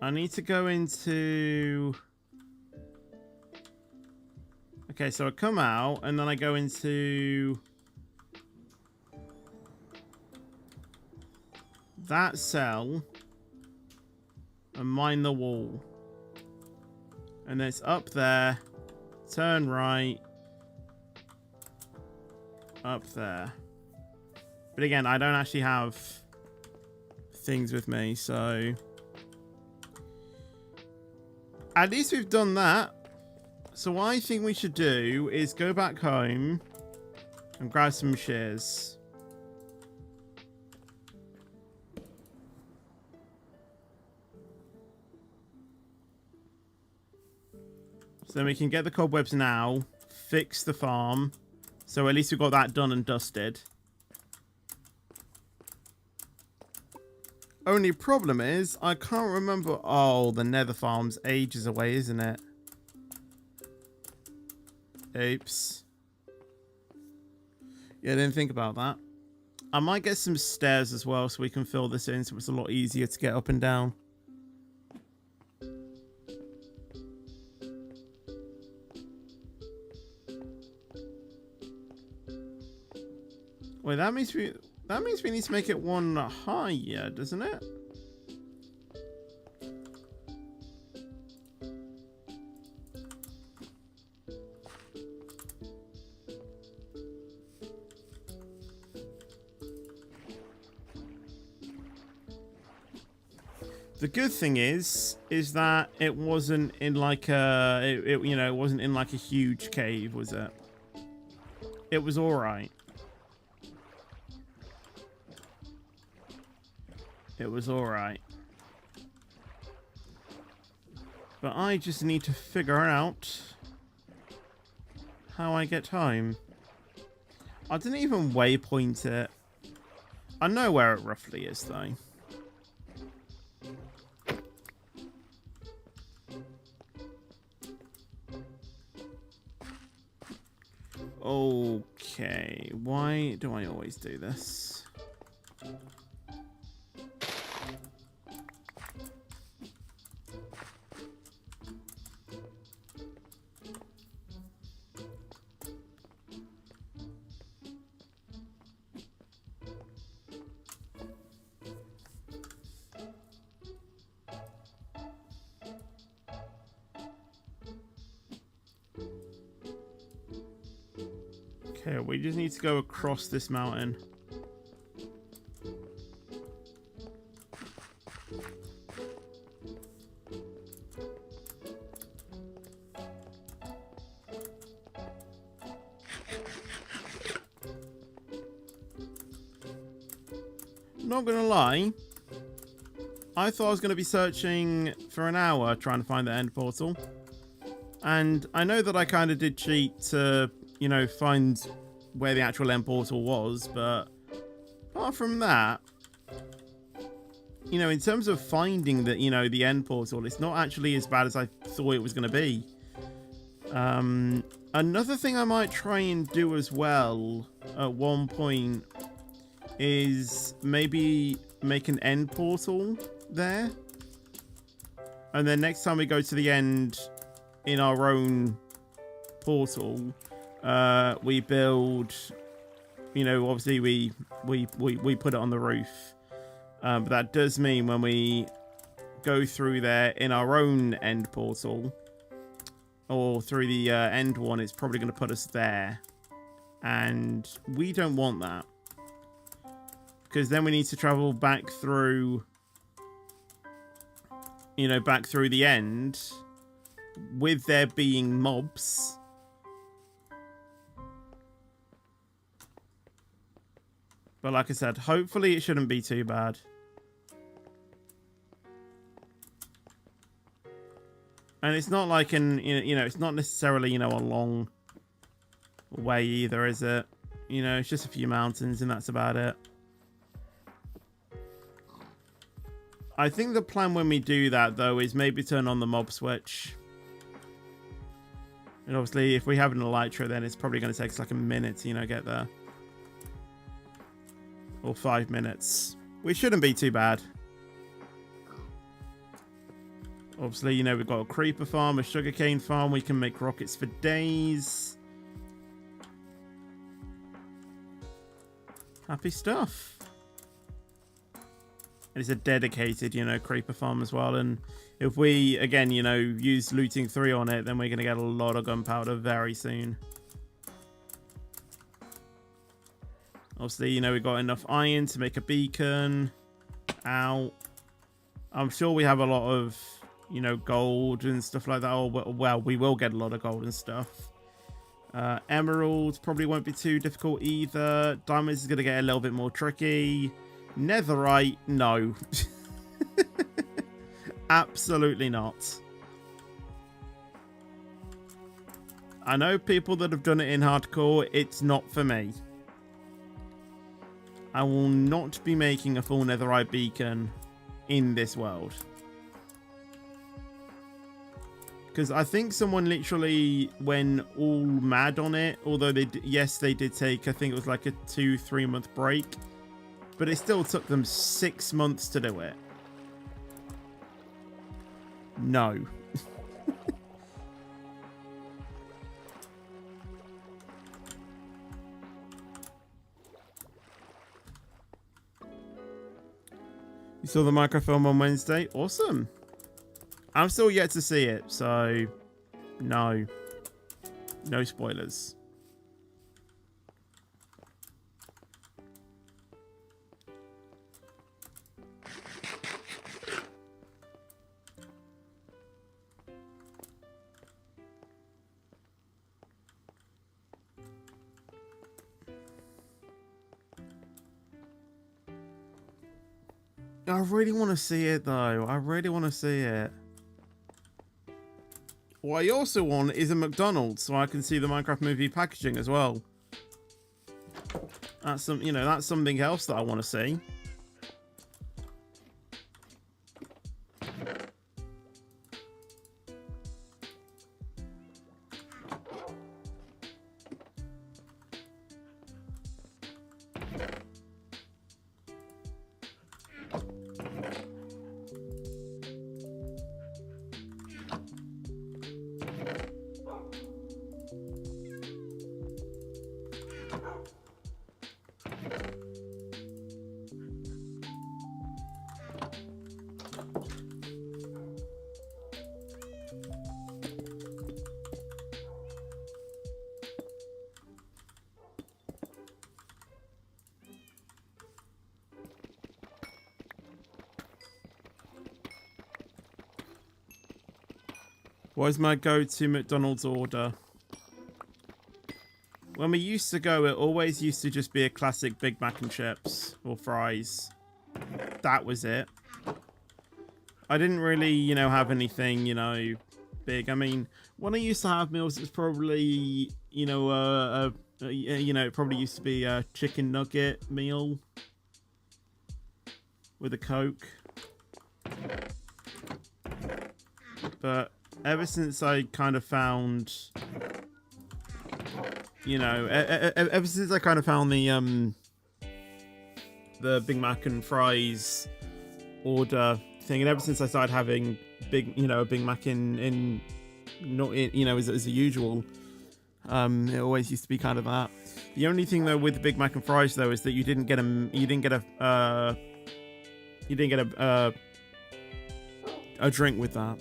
I need to go into... Okay, so I come out, and then I go into... that cell. And mine the wall. And it's up there. Turn right. Up there. But again, I don't actually have things with me, so... At least we've done that. So what I think we should do is go back home and grab some shears. So then we can get the cobwebs now, fix the farm. So at least we've got that done and dusted. Only problem is, I can't remember... Oh, the nether farm's ages away, isn't it? Oops. Yeah, I didn't think about that. I might get some stairs as well so we can fill this in so it's a lot easier to get up and down. Wait, that means we need to make it one higher, doesn't it? The good thing is that it wasn't in like a, it wasn't in like a huge cave, was it? It was all right. It was all right. But I just need to figure out how I get home. I didn't even waypoint it. I know where it roughly is, though. Okay, why do I always do this? Okay, we just need to go across this mountain. Not gonna lie, I thought I was gonna be searching for an hour trying to find the end portal. And I know that I kind of did cheat to, you know, find where the actual end portal was, but apart from that, you know, in terms of finding the, you know, the end portal, it's not actually as bad as I thought it was going to be. Another thing I might try and do as well at one point is maybe make an end portal there. And then next time we go to the end in our own portal, we build, you know, obviously we put it on the roof. But that does mean when we go through there in our own end portal, or through the end one, it's probably going to put us there. And we don't want that. Because then we need to travel back through, you know, back through the end, with there being mobs. But like I said, hopefully it shouldn't be too bad. And it's not like you know, it's not necessarily, you know, a long way either, is it? You know, it's just a few mountains and that's about it. I think the plan when we do that, though, is maybe turn on the mob switch. And obviously, if we have an elytra, then it's probably going to take us like a minute to, you know, get there. Or 5 minutes. Which shouldn't be too bad. Obviously, you know, we've got a creeper farm, a sugarcane farm. We can make rockets for days. Happy stuff. And it's a dedicated, you know, creeper farm as well. And if we, again, you know, use looting 3 on it, then we're going to get a lot of gunpowder very soon. Obviously, you know, we've got enough iron to make a beacon. Ow. I'm sure we have a lot of, you know, gold and stuff like that. Oh, well, we will get a lot of gold and stuff. Emeralds probably won't be too difficult either. Diamonds is going to get a little bit more tricky. Netherite, no. Absolutely not. I know people that have done it in hardcore. It's not for me. I will not be making a full netherite beacon in this world. Because I think someone literally went all mad on it. Although, yes, they did take, I think it was like a 2-3 month break. But it still took them 6 months to do it. No. You saw the microfilm on Wednesday? Awesome. I'm still yet to see it, so no. No spoilers. I really want to see it though. I really want to see it. What I also want is a McDonald's so I can see the Minecraft movie packaging as well. That's that's something else that I want to see. What is my go-to McDonald's order? When we used to go, it always used to just be a classic Big Mac and chips or fries. That was it. I didn't really, have anything, big. I mean, when I used to have meals, it's probably, it probably used to be a chicken nugget meal with a Coke. But ever since I kind of found, ever since I kind of found the Big Mac and fries order thing, and ever since I started having a Big Mac in as a usual, it always used to be kind of that. The only thing though with the Big Mac and fries though is that you didn't get a drink with that.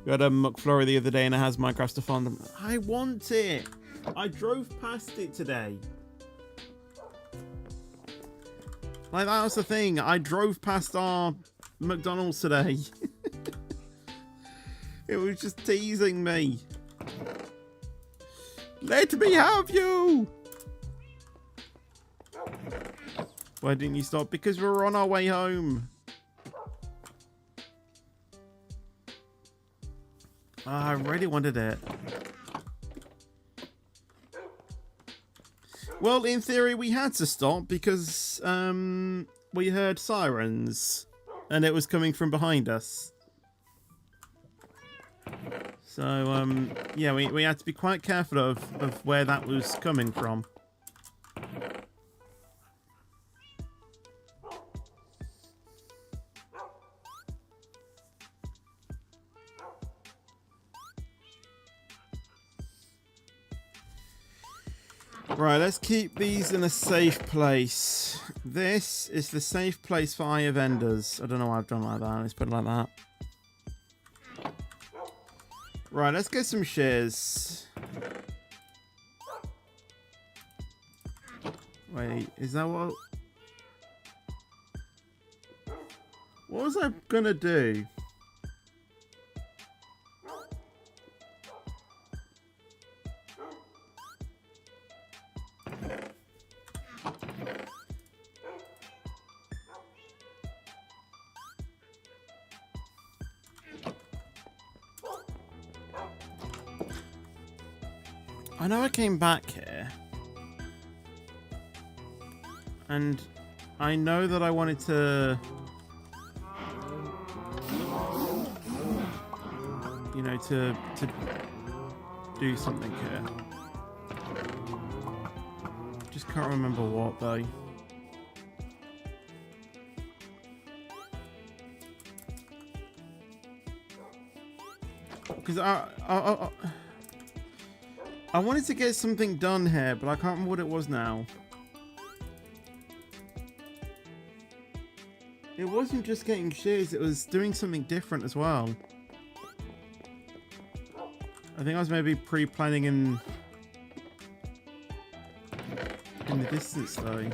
We had a McFlurry the other day and it has Minecraft stuff on them. I want it! I drove past it today. Like, that was the thing. I drove past our McDonald's today. It was just teasing me. Let me have you! Why didn't you stop? Because we were on our way home. I really wanted it. Well, in theory, we had to stop because we heard sirens and it was coming from behind us. So, yeah, we had to be quite careful of where that was coming from. Right, let's keep these in a safe place. This is the safe place for Eye of Enders. I don't know why I've done it like that. Let's put it like that. Right, let's get some shears. Wait, is that what... What was I gonna do? I know I came back here, and I know that I wanted to, to do something here. Just can't remember what though. Because I wanted to get something done here, but I can't remember what it was now. It wasn't just getting shears, it was doing something different as well. I think I was maybe pre-planning in the distance though.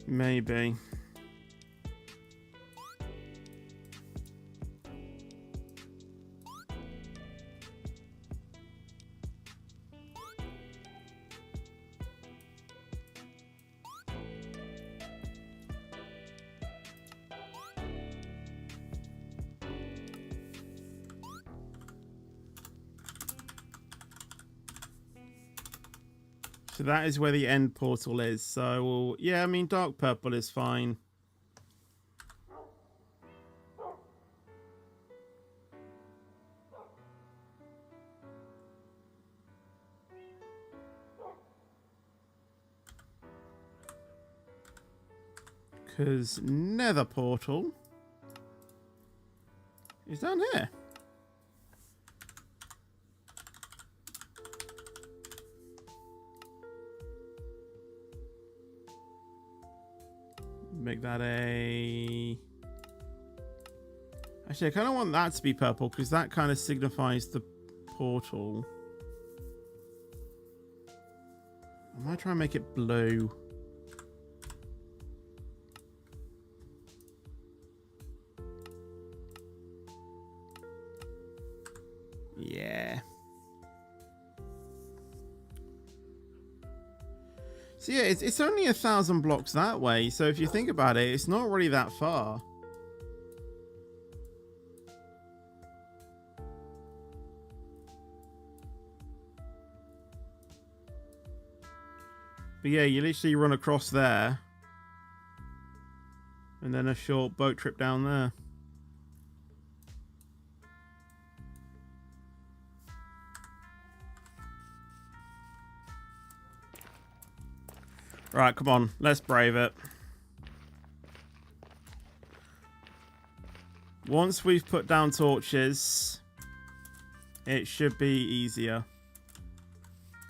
Maybe. So that is where the end portal is. So, yeah, I mean, dark purple is fine. Because Nether portal is down here. Make that a... Actually, I kind of want that to be purple because that kind of signifies the portal. I might try and make it blue. Yeah. So yeah, it's only 1,000 blocks that way. So if you think about it, it's not really that far. But yeah, you literally run across there. And then a short boat trip down there. Right, come on. Let's brave it. Once we've put down torches, it should be easier.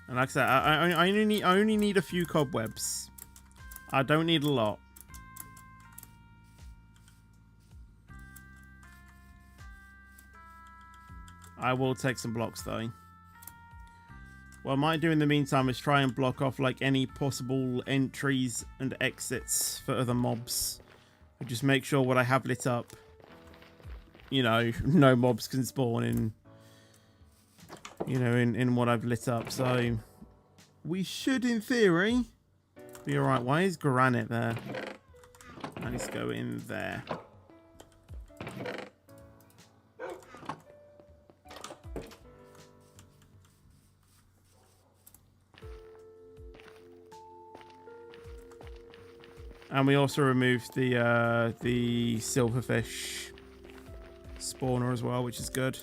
And like I said, I only need a few cobwebs. I don't need a lot. I will take some blocks though. What I might do in the meantime is try and block off like any possible entries and exits for other mobs. And just make sure what I have lit up, you know, no mobs can spawn in, you know, in what I've lit up. So we should, in theory, be alright. Why is granite there? Let's go in there. And we also removed the silverfish spawner as well, which is good.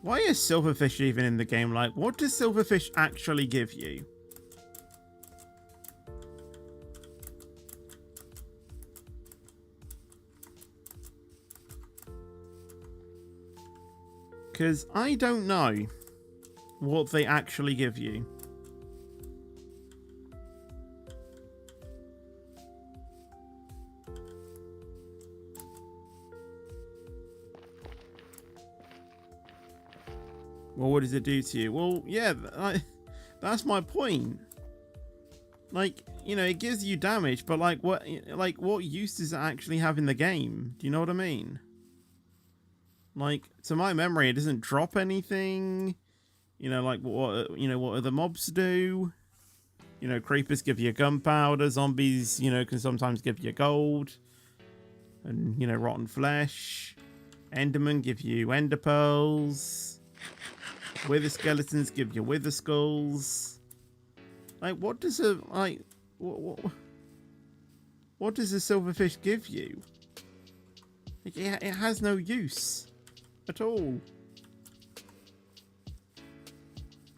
Why is silverfish even in the game? Like, what does silverfish actually give you? Because I don't know what they actually give you. Well, what does it do to you? Well, yeah, that's my point. Like, you know, it gives you damage, but like what use does it actually have in the game? Do you know what I mean? Like, to my memory, it doesn't drop anything. You know, like what other mobs do. You know, creepers give you gunpowder. Zombies, you know, can sometimes give you gold. And, you know, rotten flesh. Endermen give you Enderpeals. Wither skeletons give you wither skulls. Like, what does a what does a silverfish give you? Like, it has no use at all.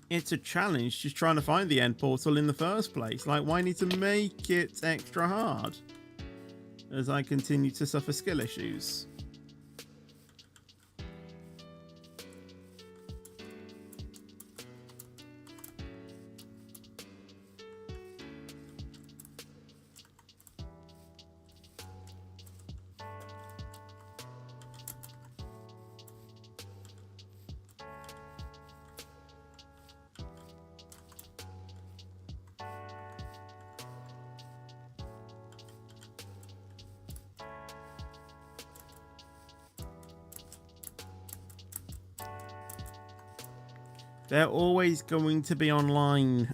It's a challenge just trying to find the end portal in the first place. Like, why need to make it extra hard as I continue to suffer skill issues? They're always going to be online.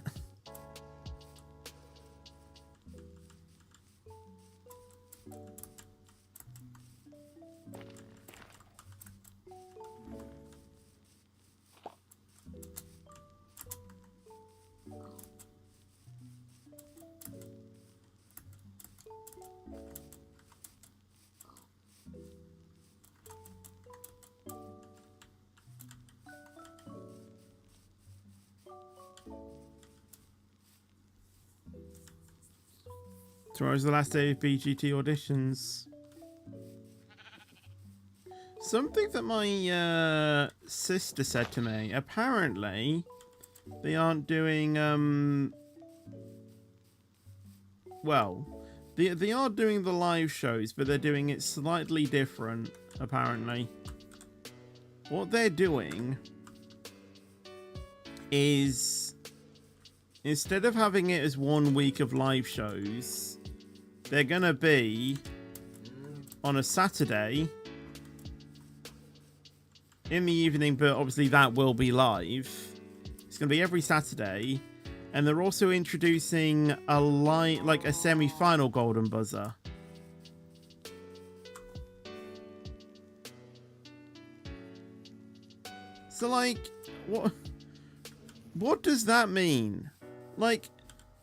Tomorrow's the last day of BGT auditions. Something that my sister said to me. Apparently, they aren't doing well, they are doing the live shows, but they're doing it slightly different. Apparently, what they're doing is instead of having it as 1 week of live shows, they're gonna be on a Saturday in the evening, but obviously that will be live. It's gonna be every Saturday, and they're also introducing a semi-final golden buzzer. So like, what does that mean? Like,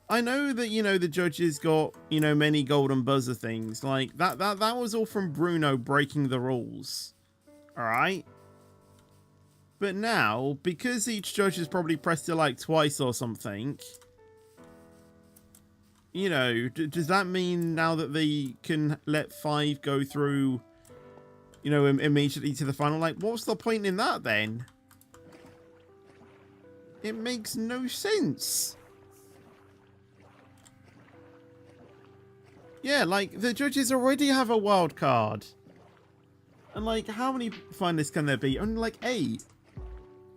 I know that, you know, the judges got, you know, many golden buzzer things. Like, that was all from Bruno breaking the rules. Alright? But now, because each judge has probably pressed it like twice or something, you know, does that mean now that they can let 5 go through, you know, immediately to the final? Like, what's the point in that then? It makes no sense. Yeah, like, the judges already have a wild card. And, like, how many finalists can there be? Only, like, 8.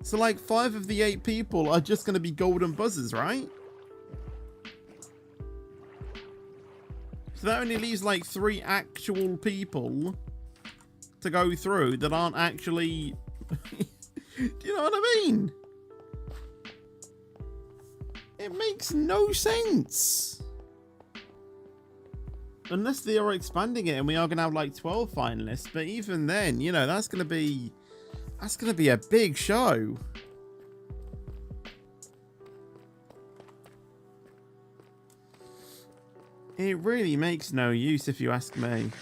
So, like, 5 of the 8 people are just going to be golden buzzers, right? So that only leaves, like, 3 actual people to go through that aren't actually... Do you know what I mean? It makes no sense. Unless they are expanding it and we are going to have like 12 finalists. But even then, you know, that's going to be a big show. It really makes no use if you ask me.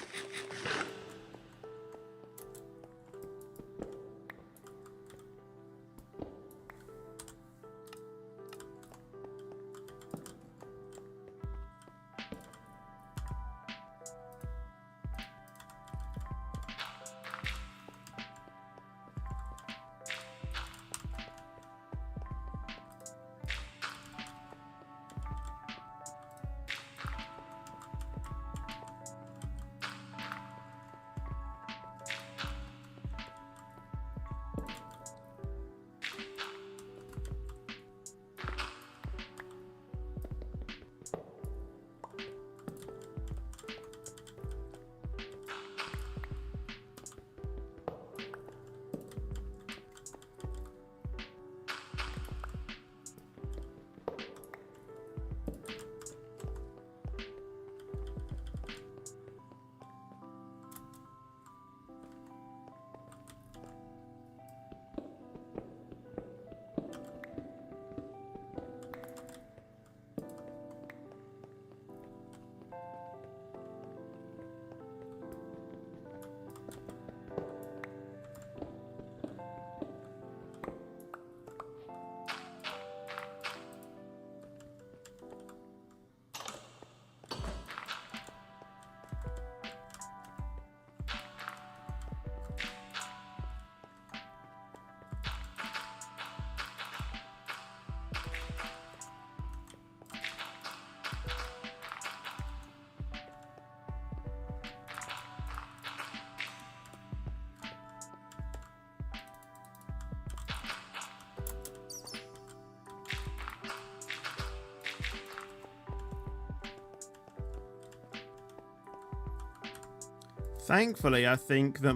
Thankfully, I think that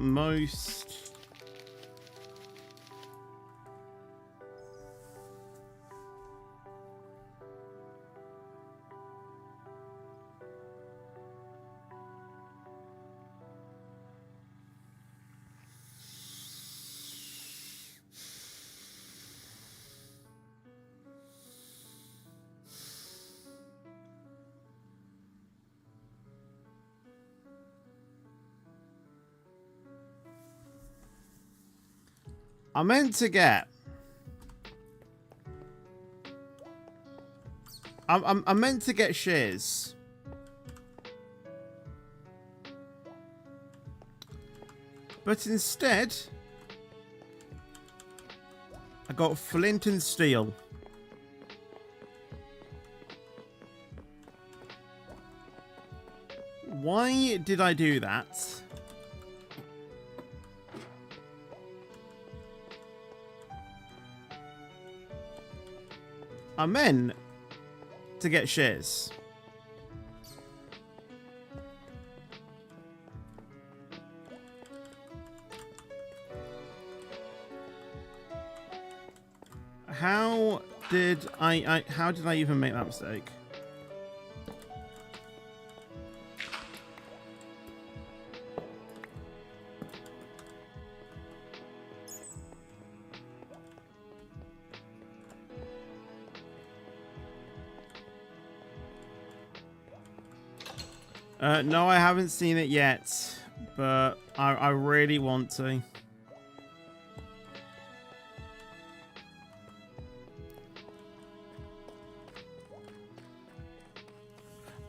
I meant to get... I meant to get shears. But instead, I got flint and steel. Why did I do that? I meant to get shears. How did I even make that mistake? No, I haven't seen it yet, but I really want to.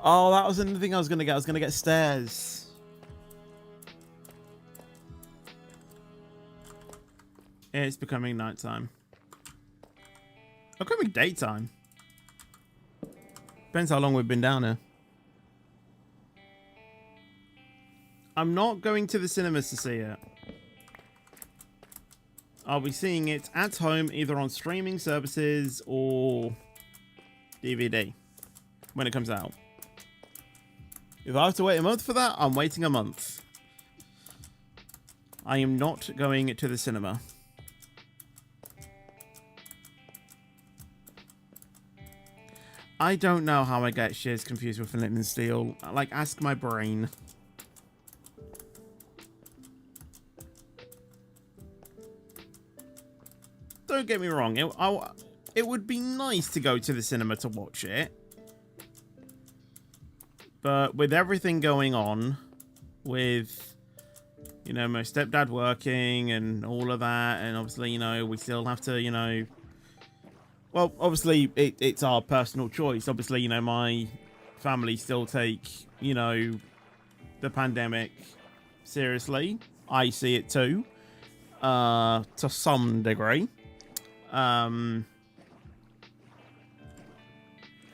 Oh, that was another thing I was going to get. I was going to get stairs. It's becoming nighttime. Becoming daytime. Depends how long we've been down here. I'm not going to the cinemas to see it. I'll be seeing it at home, either on streaming services or DVD when it comes out. If I have to wait a month for that, I'm waiting a month. I am not going to the cinema. I don't know how I get shears confused with flint and steel. Like, ask my brain. Don't get me wrong. It would be nice to go to the cinema to watch it. But with everything going on, with, you know, my stepdad working and all of that, and obviously, you know, we still have to, you know, well, obviously, it's our personal choice. Obviously, you know, my family still take, you know, the pandemic seriously. I see it too, to some degree. I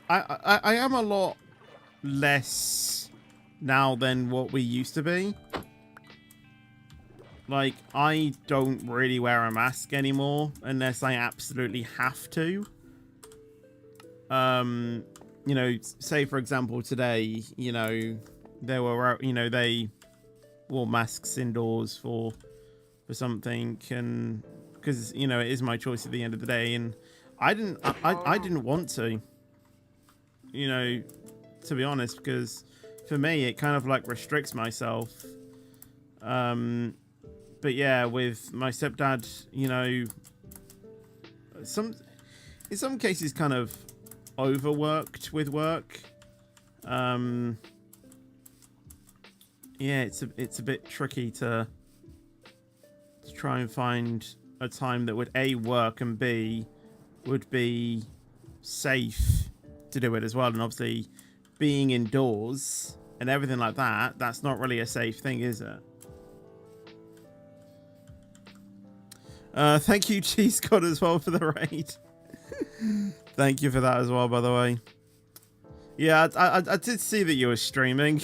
am a lot less now than what we used to be. Like, I don't really wear a mask anymore unless I absolutely have to. You know, say for example today, you know, there were, you know, they wore masks indoors for something, and because, you know, it is my choice at the end of the day, and I didn't want to, you know, to be honest, because for me it kind of like restricts myself. But yeah, with my stepdad, you know, in some cases kind of overworked with work. Yeah, it's a bit tricky to try and find a time that would A, work, and B, would be safe to do it as well. And obviously being indoors and everything like that, that's not really a safe thing, is it? Thank you, Cheese God, as well for the raid. Thank you for that as well, by the way. Yeah, I did see that you were streaming.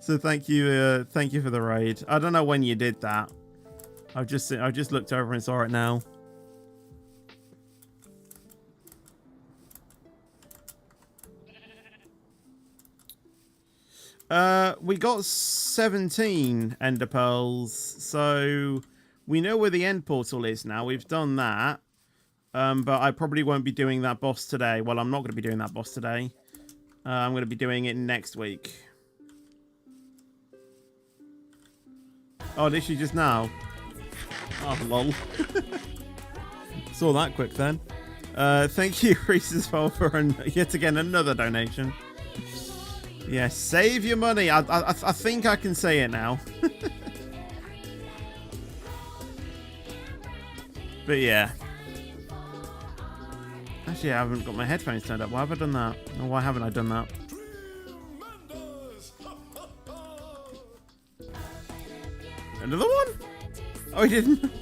So thank you for the raid. I don't know when you did that. I just looked over and saw it now. We got 17 Enderpeals, so we know where the end portal is now. We've done that. But I probably won't be doing that boss today. Well, I'm not going to be doing that boss today. I'm going to be doing it next week. Oh, literally just now. Oh, lol. Saw that quick then. Thank you, Reese, as well, for yet again another donation. Yeah, save your money. I think I can say it now. But yeah. Actually, I haven't got my headphones turned up. Why have I done that? Or why haven't I done that? Another one? Oh, he didn't.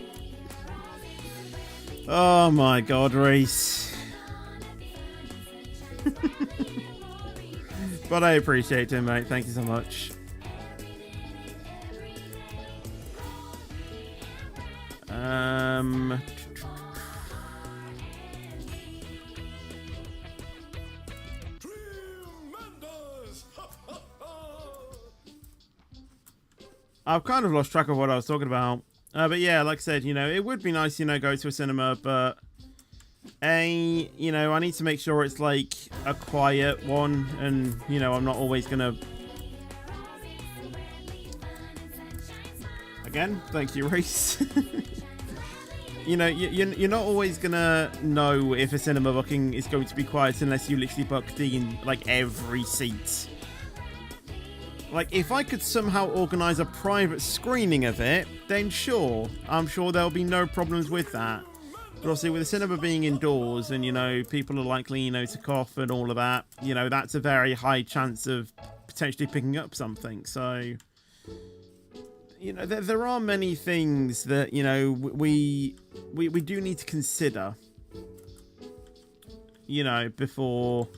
Oh my god, Reese. But I appreciate it, mate. Thank you so much. I've kind of lost track of what I was talking about. But yeah, like I said, you know, it would be nice, you know, go to a cinema, but you know, I need to make sure it's like a quiet one, and you know, I'm not always gonna. Again, thank you, Reese. You know, you're not always gonna know if a cinema booking is going to be quiet unless you literally booked in like every seat. Like, if I could somehow organise a private screening of it, then sure, I'm sure there'll be no problems with that. But obviously, with the cinema being indoors and, you know, people are likely, you know, to cough and all of that, you know, that's a very high chance of potentially picking up something. So, you know, there are many things that, you know, we do need to consider, you know, before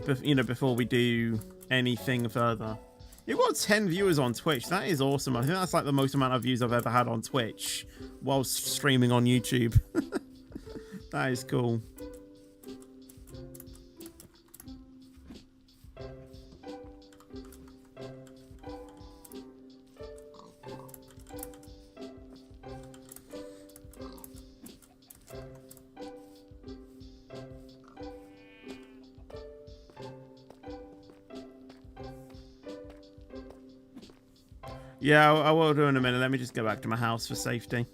we do anything further. You've got 10 viewers on Twitch. That is awesome. I think that's like the most amount of views I've ever had on Twitch whilst streaming on YouTube. That is cool. Yeah, I will do in a minute. Let me just go back to my house for safety.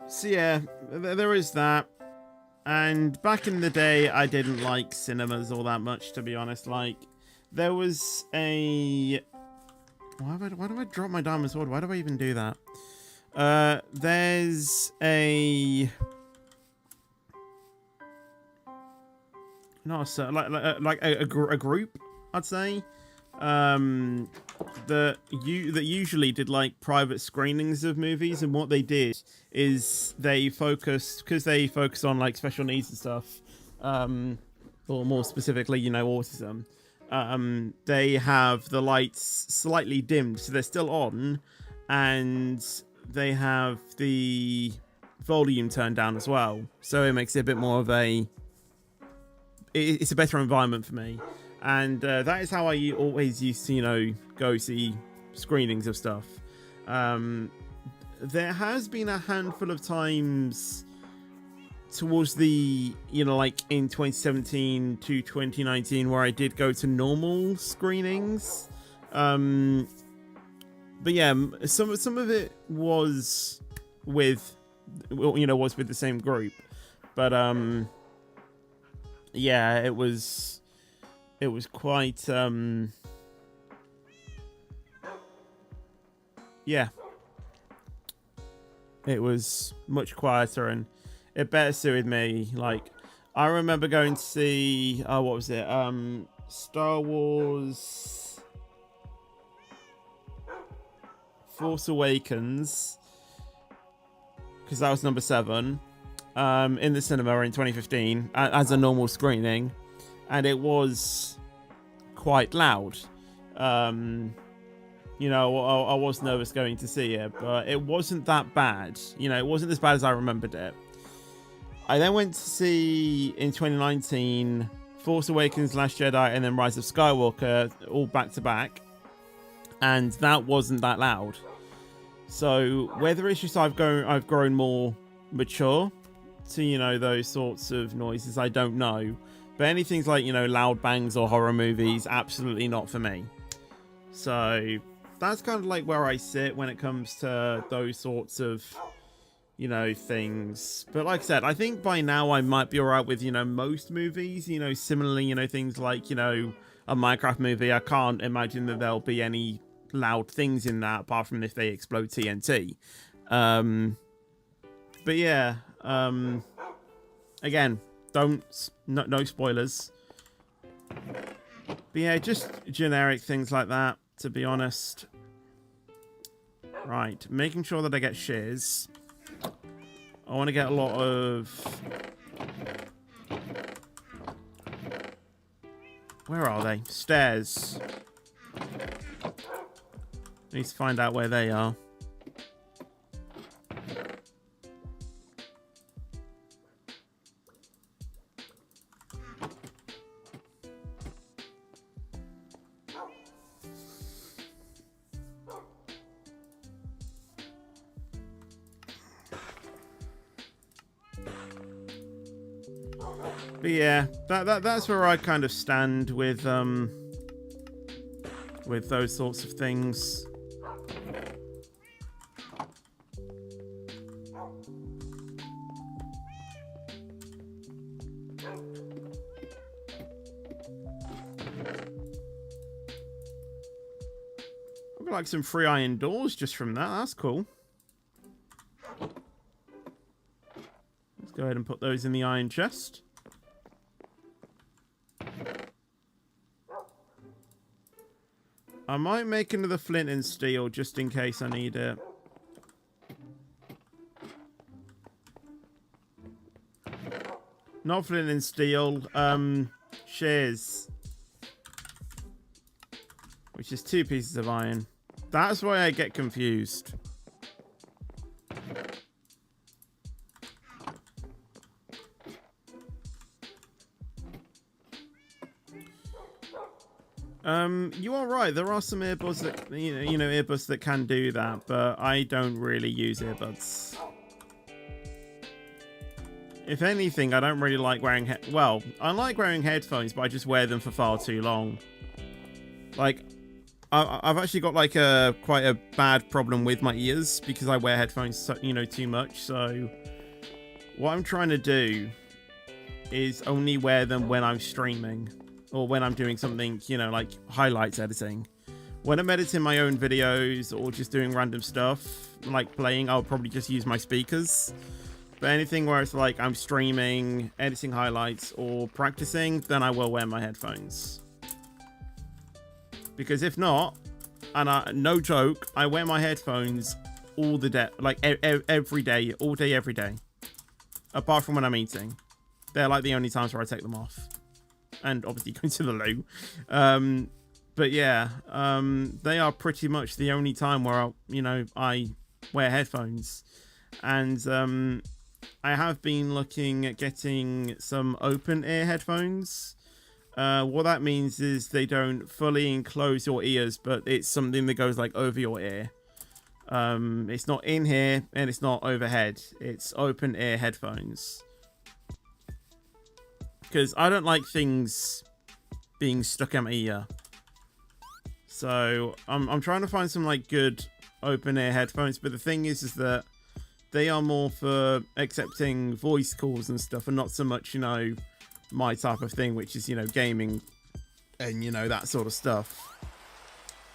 So yeah, there is that. And back in the day, I didn't like cinemas all that much, to be honest. Like, there was a... Why do I drop my diamond sword? Why do I even do that? There's a... Not a... Like a group, I'd say. That usually did like private screenings of movies, and what they did is they focused, because they focus on like special needs and stuff, or more specifically, you know, autism. They have the lights slightly dimmed, so they're still on, and they have the volume turned down as well, so it makes it a bit more of a... It's a better environment for me. And that is how I always used to, you know, go see screenings of stuff. There has been a handful of times towards the, you know, like in 2017 to 2019 where I did go to normal screenings. But yeah, some of it was with, you know, was with the same group. But yeah, it was quite yeah, it was much quieter, and it better suited me. Like, I remember going to see, what was it, Star Wars Force Awakens, because that was number 7, in the cinema in 2015 as a normal screening, and it was quite loud. You know, I was nervous going to see it, but it wasn't that bad. You know, it wasn't as bad as I remembered it. I then went to see, in 2019, Force Awakens, Last Jedi, and then Rise of Skywalker, all back to back. And that wasn't that loud. So, whether it's just I've grown more mature to, you know, those sorts of noises, I don't know. But anything like, you know, loud bangs or horror movies, absolutely not for me. So... that's kind of like where I sit when it comes to those sorts of, you know, things. But like I said, I think by now I might be alright with, you know, most movies. You know, similarly, you know, things like, you know, a Minecraft movie. I can't imagine that there'll be any loud things in that apart from if they explode TNT. But yeah, again, no spoilers. But yeah, just generic things like that, to be honest. Right, making sure that I get shears. I want to get a lot of... Where are they? Stairs. Need to find out where they are. But yeah, that's where I kind of stand with those sorts of things. I've got like some free iron doors just from that. That's cool. Let's go ahead and put those in the iron chest. I might make another flint and steel just in case I need it. Not flint and steel, shears. Which is 2 pieces of iron. That's why I get confused. You are right. There are some earbuds that you know earbuds that can do that, but I don't really use earbuds. If anything, I don't really like wearing well, I like wearing headphones, but I just wear them for far too long. Like, I've actually got like quite a bad problem with my ears because I wear headphones, you know, too much. So, what I'm trying to do is only wear them when I'm streaming. Or when I'm doing something, you know, like highlights editing. When I'm editing my own videos or just doing random stuff, like playing, I'll probably just use my speakers. But anything where it's like I'm streaming, editing highlights, or practicing, then I will wear my headphones. Because if not, and no joke, I wear my headphones all the day, like every day, all day, every day. Apart from when I'm eating. They're like the only times where I take them off. And obviously going to the loo. But yeah, they are pretty much the only time where I wear headphones. And I have been looking at getting some open ear headphones. What that means is they don't fully enclose your ears, but it's something that goes like over your ear. It's not in here and it's not overhead. It's open ear headphones. Because I don't like things being stuck in my ear. So I'm trying to find some like good open ear headphones. But the thing is that they are more for accepting voice calls and stuff, and not so much, you know, my type of thing, which is, you know, gaming and, you know, that sort of stuff.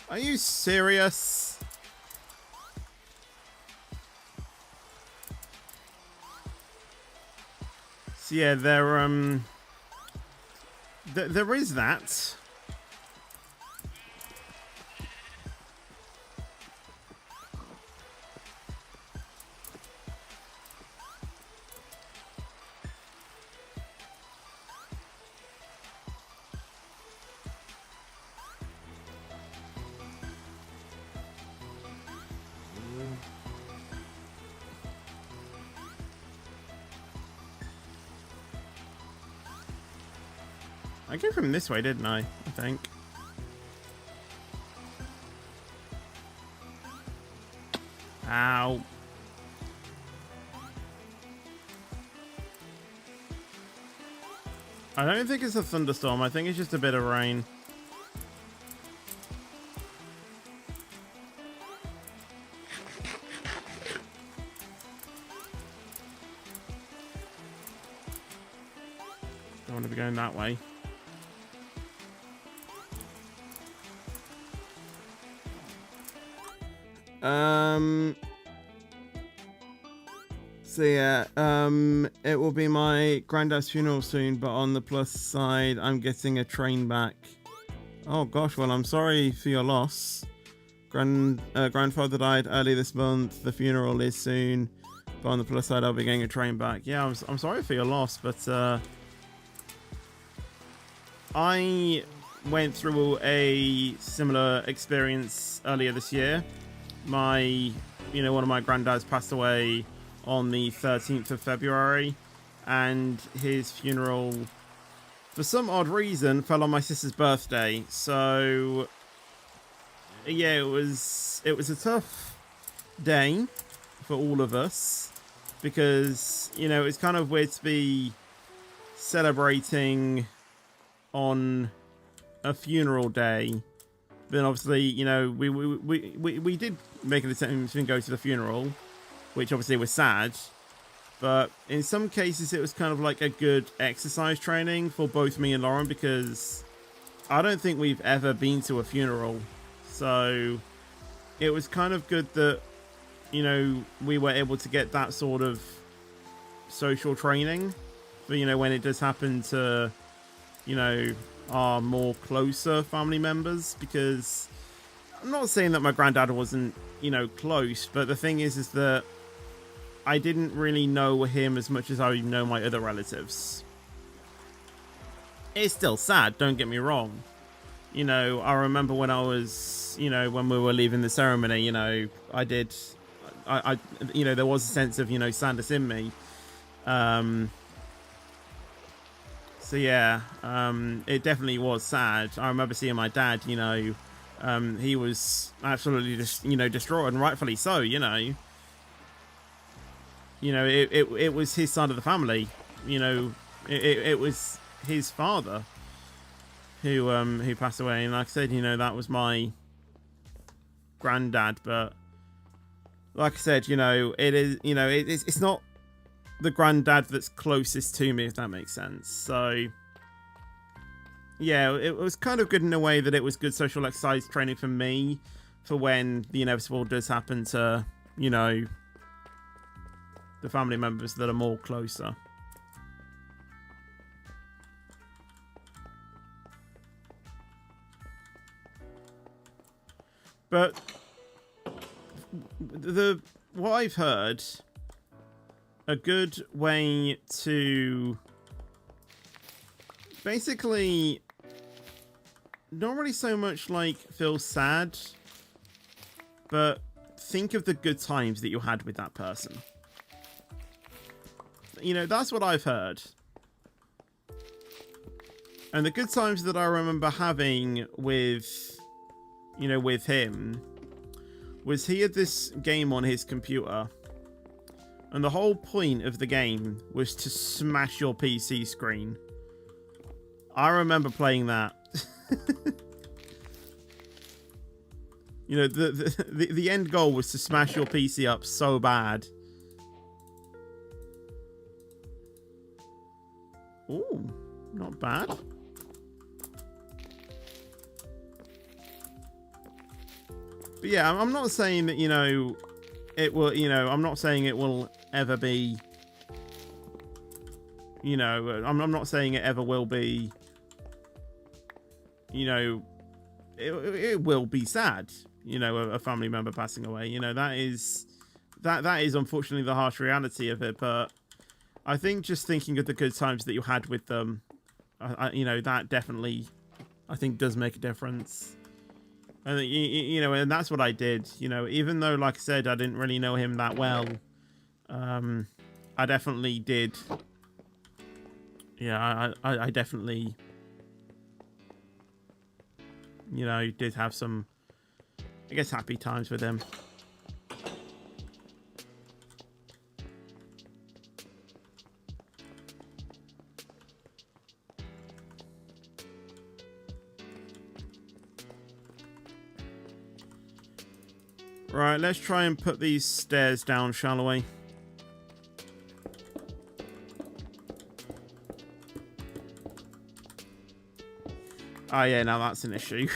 Are you serious? So yeah, there is that. I came from this way, didn't I think. Ow. I don't think it's a thunderstorm. I think it's just a bit of rain. Don't want to be going that way. So yeah, it will be my granddad's funeral soon, but on the plus side, I'm getting a train back. Oh gosh, well, I'm sorry for your loss. Grandfather died early this month. The funeral is soon, but on the plus side, I'll be getting a train back. Yeah, I'm sorry for your loss, but I went through a similar experience earlier this year. One of my granddads passed away on the 13th of February, and his funeral, for some odd reason, fell on my sister's birthday. So yeah, it was a tough day for all of us, because it's kind of weird to be celebrating on a funeral day. Then obviously, we did make an attempt to go to the funeral, which obviously was sad, but in some cases it was kind of like a good exercise training for both me and Lauren, because I don't think we've ever been to a funeral. So it was kind of good that, we were able to get that sort of social training for, when it does happen to, our more closer family members. Because I'm not saying that my granddad wasn't, close, but the thing is that I didn't really know him as much as I know my other relatives. It's still sad, don't get me wrong. I remember when I was, when we were leaving the ceremony, there was a sense of, sadness in me. So yeah, it definitely was sad. I remember seeing my dad, he was absolutely just, distraught, and rightfully so, it was his side of the family, it was his father who passed away. And like I said, that was my granddad. But like I said, it is, it's not the granddad that's closest to me, if that makes sense. So yeah, it was kind of good in a way that it was good social exercise training for me for when the inevitable does happen to, the family members that are more closer. But what I've heard, a good way to basically not really so much like feel sad, but think of the good times that you had with that person. That's what I've heard. And the good times that I remember having with, with him, was he had this game on his computer. And the whole point of the game was to smash your PC screen. I remember playing that. The end goal was to smash your PC up so bad. Ooh, not bad. But yeah, I'm not saying that, it will, I'm not saying it will ever be, I'm not saying it ever will be, it will be sad, a family member passing away. That is unfortunately the harsh reality of it. But I think just thinking of the good times that you had with them, that definitely, I think, does make a difference. And and that's what I did. Even though, like I said, I didn't really know him that well, I definitely did. Yeah, I definitely, did have some, I guess, happy times with him. Right, let's try and put these stairs down, shall we? Oh yeah, now that's an issue.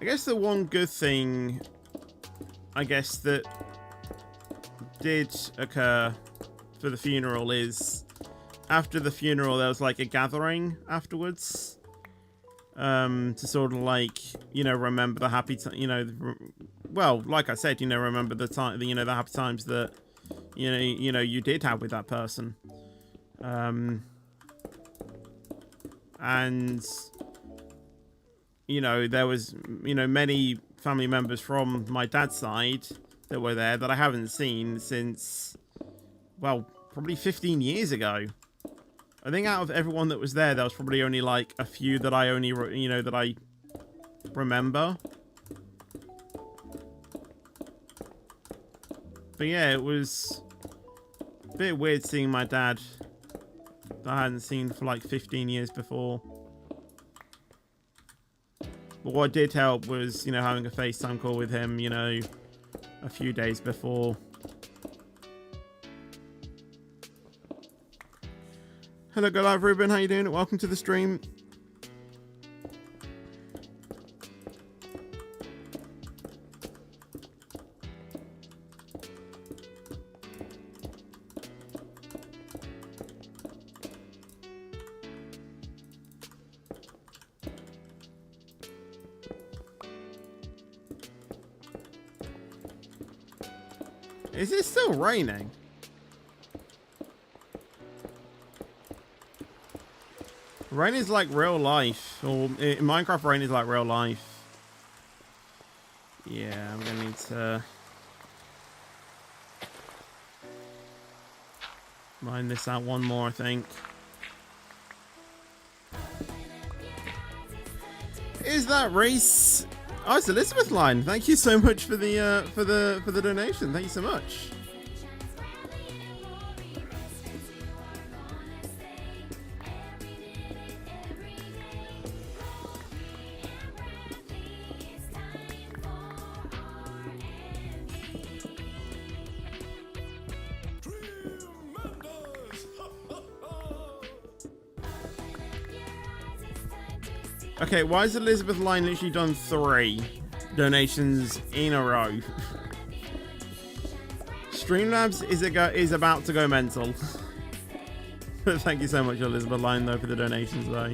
I guess the one good thing, I guess, that did occur for the funeral is after the funeral there was like a gathering afterwards to sort of like, you know, remember the happy well, like I said, you know, remember the time, you know, the happy times that you know you did have with that person, and you know, there was, you know, many family members from my dad's side that were there that I haven't seen since, well, probably 15 years ago. I think out of everyone that was there was probably only like a few that I only, you know, that I remember. But yeah, it was a bit weird seeing my dad that I hadn't seen for like 15 years before. But what did help was, you know, having a FaceTime call with him, you know, a few days before. Hello, Go Live Ruben, how you doing? Welcome to the stream. Is it still raining? Rain is like real life. Or in Minecraft, rain is like real life. Yeah, I'm gonna need to mine this out one more, I think. Is that Reese? Oh, it's Elizabeth Line. Thank you so much for the donation. Thank you so much. Okay, why has Elizabeth Line literally done 3 donations in a row? Streamlabs is about to go mental. Thank you so much, Elizabeth Line, though, for the donations, though.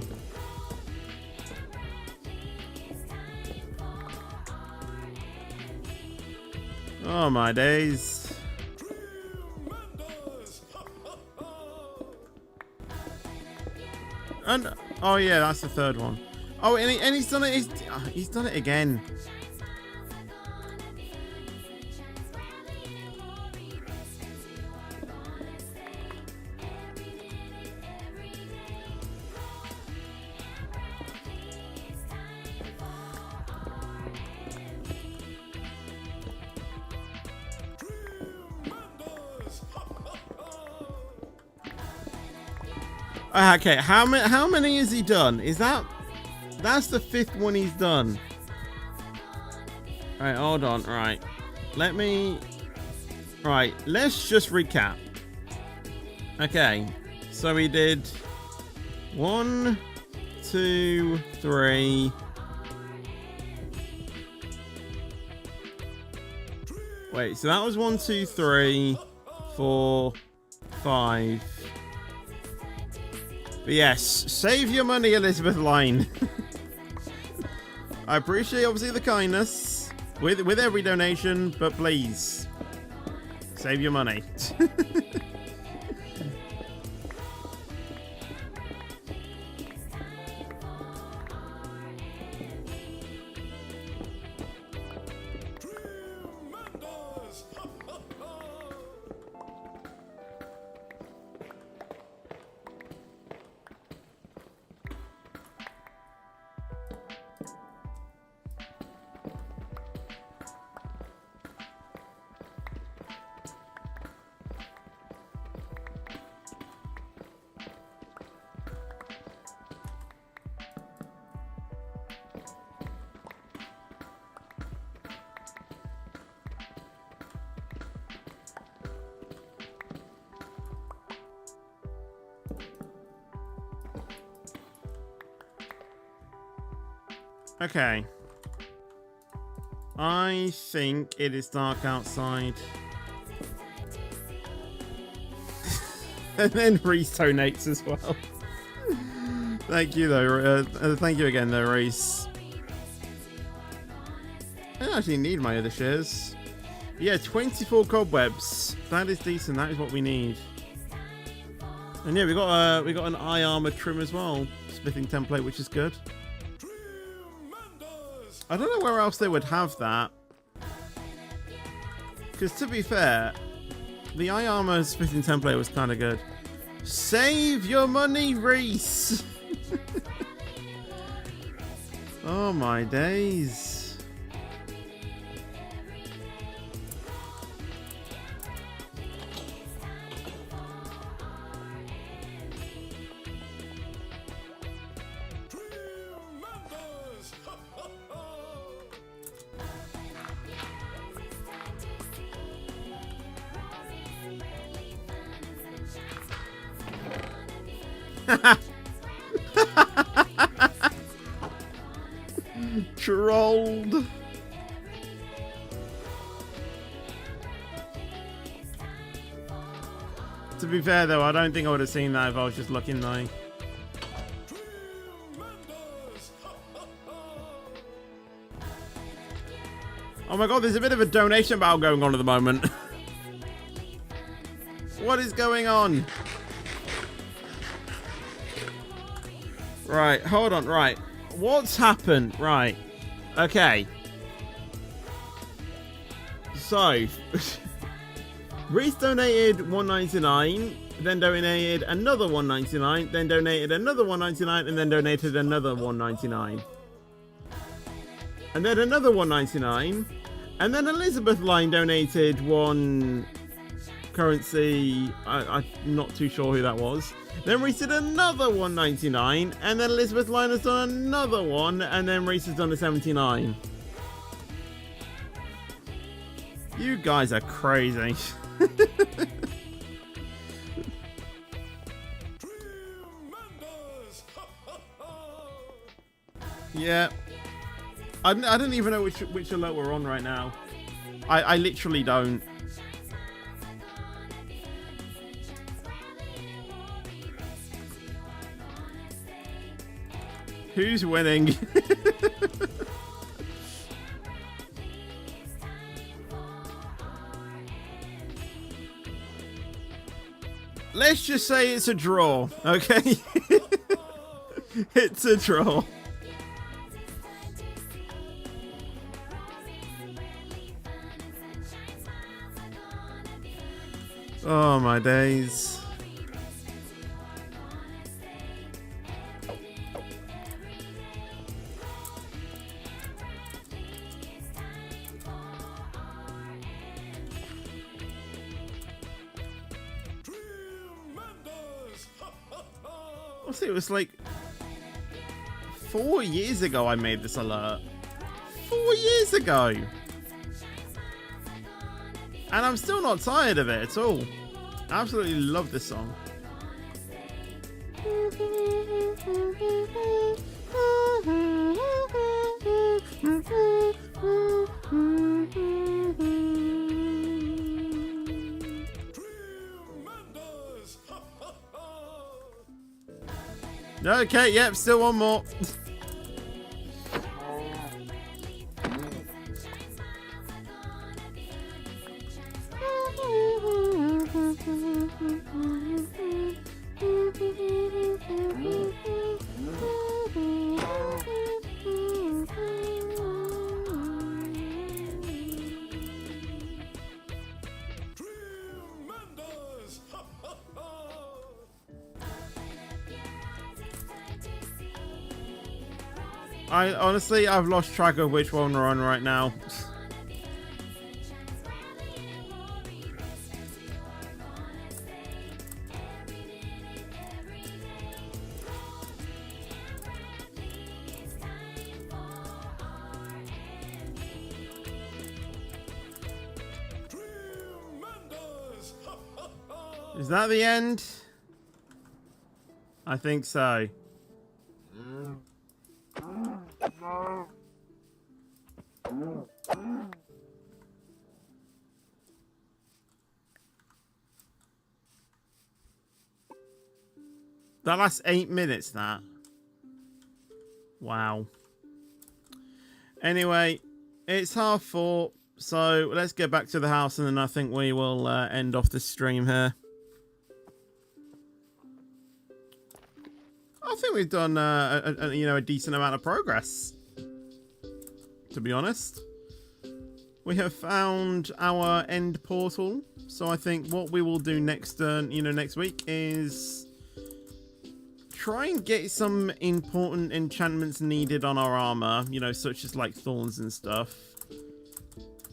Oh my days. And oh yeah, that's the 3rd one. Oh, and he's done it. He's done it again. Okay, how many has he done? That's the 5th one he's done. Alright, hold on. Right. Right, let's just recap. Okay. So we did 1, 2, 3. Wait, so that was 1, 2, 3, 4, 5. But yes, save your money, Elizabeth Line. I appreciate, obviously, the kindness with every donation, but please, save your money. Okay. I think it is dark outside. And then Reese donates as well. Thank you, though. Thank you again, though, Reese. I don't actually need my other shares. Yeah, 24 cobwebs. That is decent. That is what we need. And yeah, we got an eye armor trim as well, smithing template, which is good. I don't know where else they would have that. Because to be fair, the eye armor smithing template was kind of good. Save your money, Reese! Oh my days. Trolled. To be fair though, I don't think I would have seen that if I was just looking though. Oh my god, there's a bit of a donation battle going on at the moment. What is going on? Right, hold on, right. What's happened? Right. Okay. So, Reese donated $1.99, then donated another $1.99, then donated another $1.99, and then donated another $1.99. And then another $1.99, and then Elizabeth Line donated one currency. I'm not too sure who that was. Then Reese did another $1.99, and then Elizabeth Line has done another one, and then Reese has done a $79. You guys are crazy. Yeah. I don't even know which alert we're on right now. I literally don't. Who's winning? Let's just say it's a draw, okay? It's a draw. Oh my days. It was like 4 years ago I made this alert. 4 years ago. And I'm still not tired of it at all. I absolutely love this song. Okay, yep, still one more. I've lost track of which one we're on right now. Is that the end? I think so. No. That lasts 8 minutes, that. Wow. Anyway, it's 4:30, so let's get back to the house, and then I think we will end off the stream here. I think we've done, a decent amount of progress, to be honest. We have found our end portal, so I think what we will do next, next week is try and get some important enchantments needed on our armor, such as like thorns and stuff.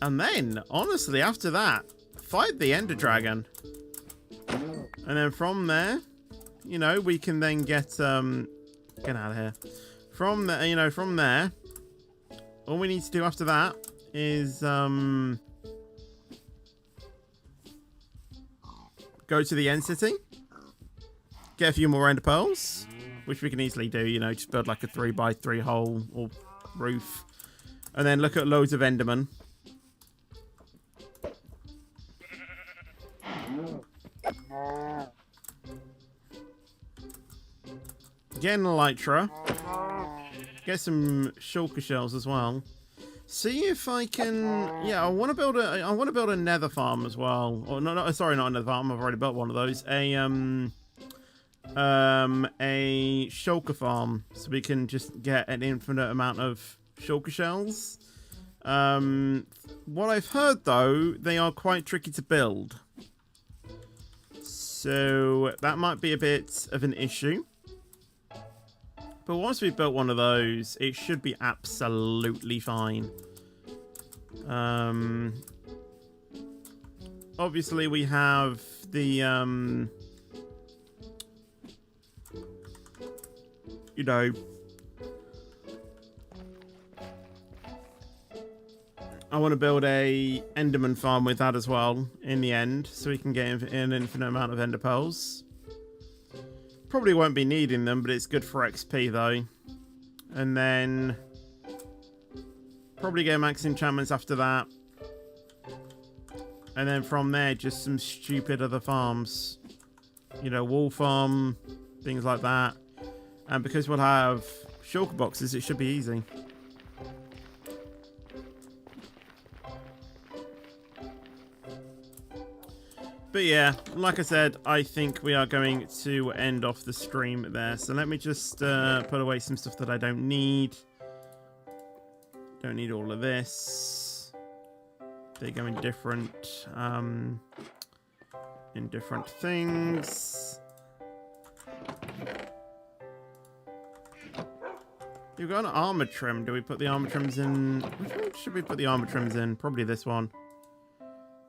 And then, honestly, after that, fight the Ender Dragon. And then from there, we can then get out of here. From there, from there, all we need to do after that is go to the end city. Get a few more ender pearls, which we can easily do, just build like a 3x3 hole or roof. And then look at loads of endermen. Get an elytra. Get some shulker shells as well. See if I can. Yeah, I want to build a nether farm as well. Or no, sorry, not a nether farm. I've already built one of those. A shulker farm, so we can just get an infinite amount of shulker shells. What I've heard though, they are quite tricky to build, so that might be a bit of an issue. But once we've built one of those, it should be absolutely fine. Obviously we have the I want to build a Enderman farm with that as well in the end, so we can get an infinite amount of ender pearls. Probably won't be needing them, but it's good for XP though. And then probably get max enchantments after that. And then from there, just some stupid other farms. Wool farm, things like that. And because we'll have shulker boxes, it should be easy. But yeah, like I said, I think we are going to end off the stream there. So let me just put away some stuff that I don't need. Don't need all of this. They go in different things. You've got an armor trim. Do we put the armor trims in? Which one should we put the armor trims in? Probably this one.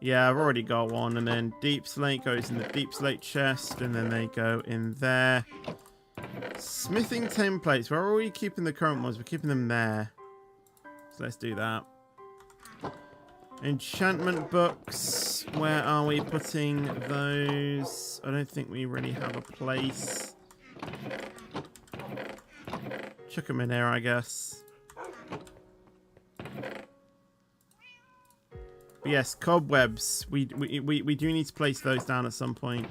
Yeah, I've already got one. And then deep slate goes in the deep slate chest, and then they go in there. Smithing templates. Where are we keeping the current ones? We're keeping them there. So let's do that. Enchantment books. Where are we putting those? I don't think we really have a place. Chuck them in here, I guess. But yes, cobwebs. We do need to place those down at some point.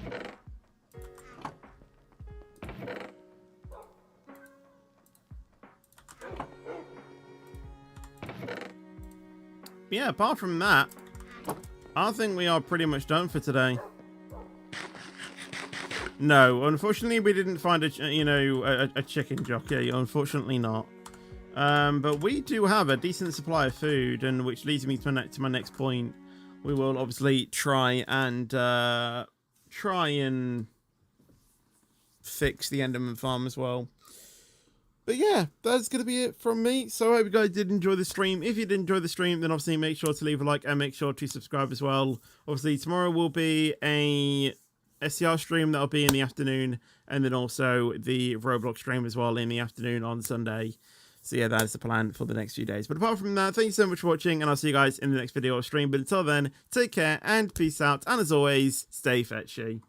But yeah, apart from that, I think we are pretty much done for today. No, unfortunately, we didn't find a chicken jockey. Unfortunately, not. But we do have a decent supply of food, and which leads me to my next point. We will obviously try and fix the Enderman farm as well. But yeah, that's going to be it from me. So I hope you guys did enjoy the stream. If you did enjoy the stream, then obviously make sure to leave a like and make sure to subscribe as well. Obviously, tomorrow will be a SCR stream that'll be in the afternoon, and then also the Roblox stream as well in the afternoon on Sunday. So yeah, that is the plan for the next few days. But apart from that, thank you so much for watching, and I'll see you guys in the next video or stream. But until then, take care and peace out. And as always, stay fetchy.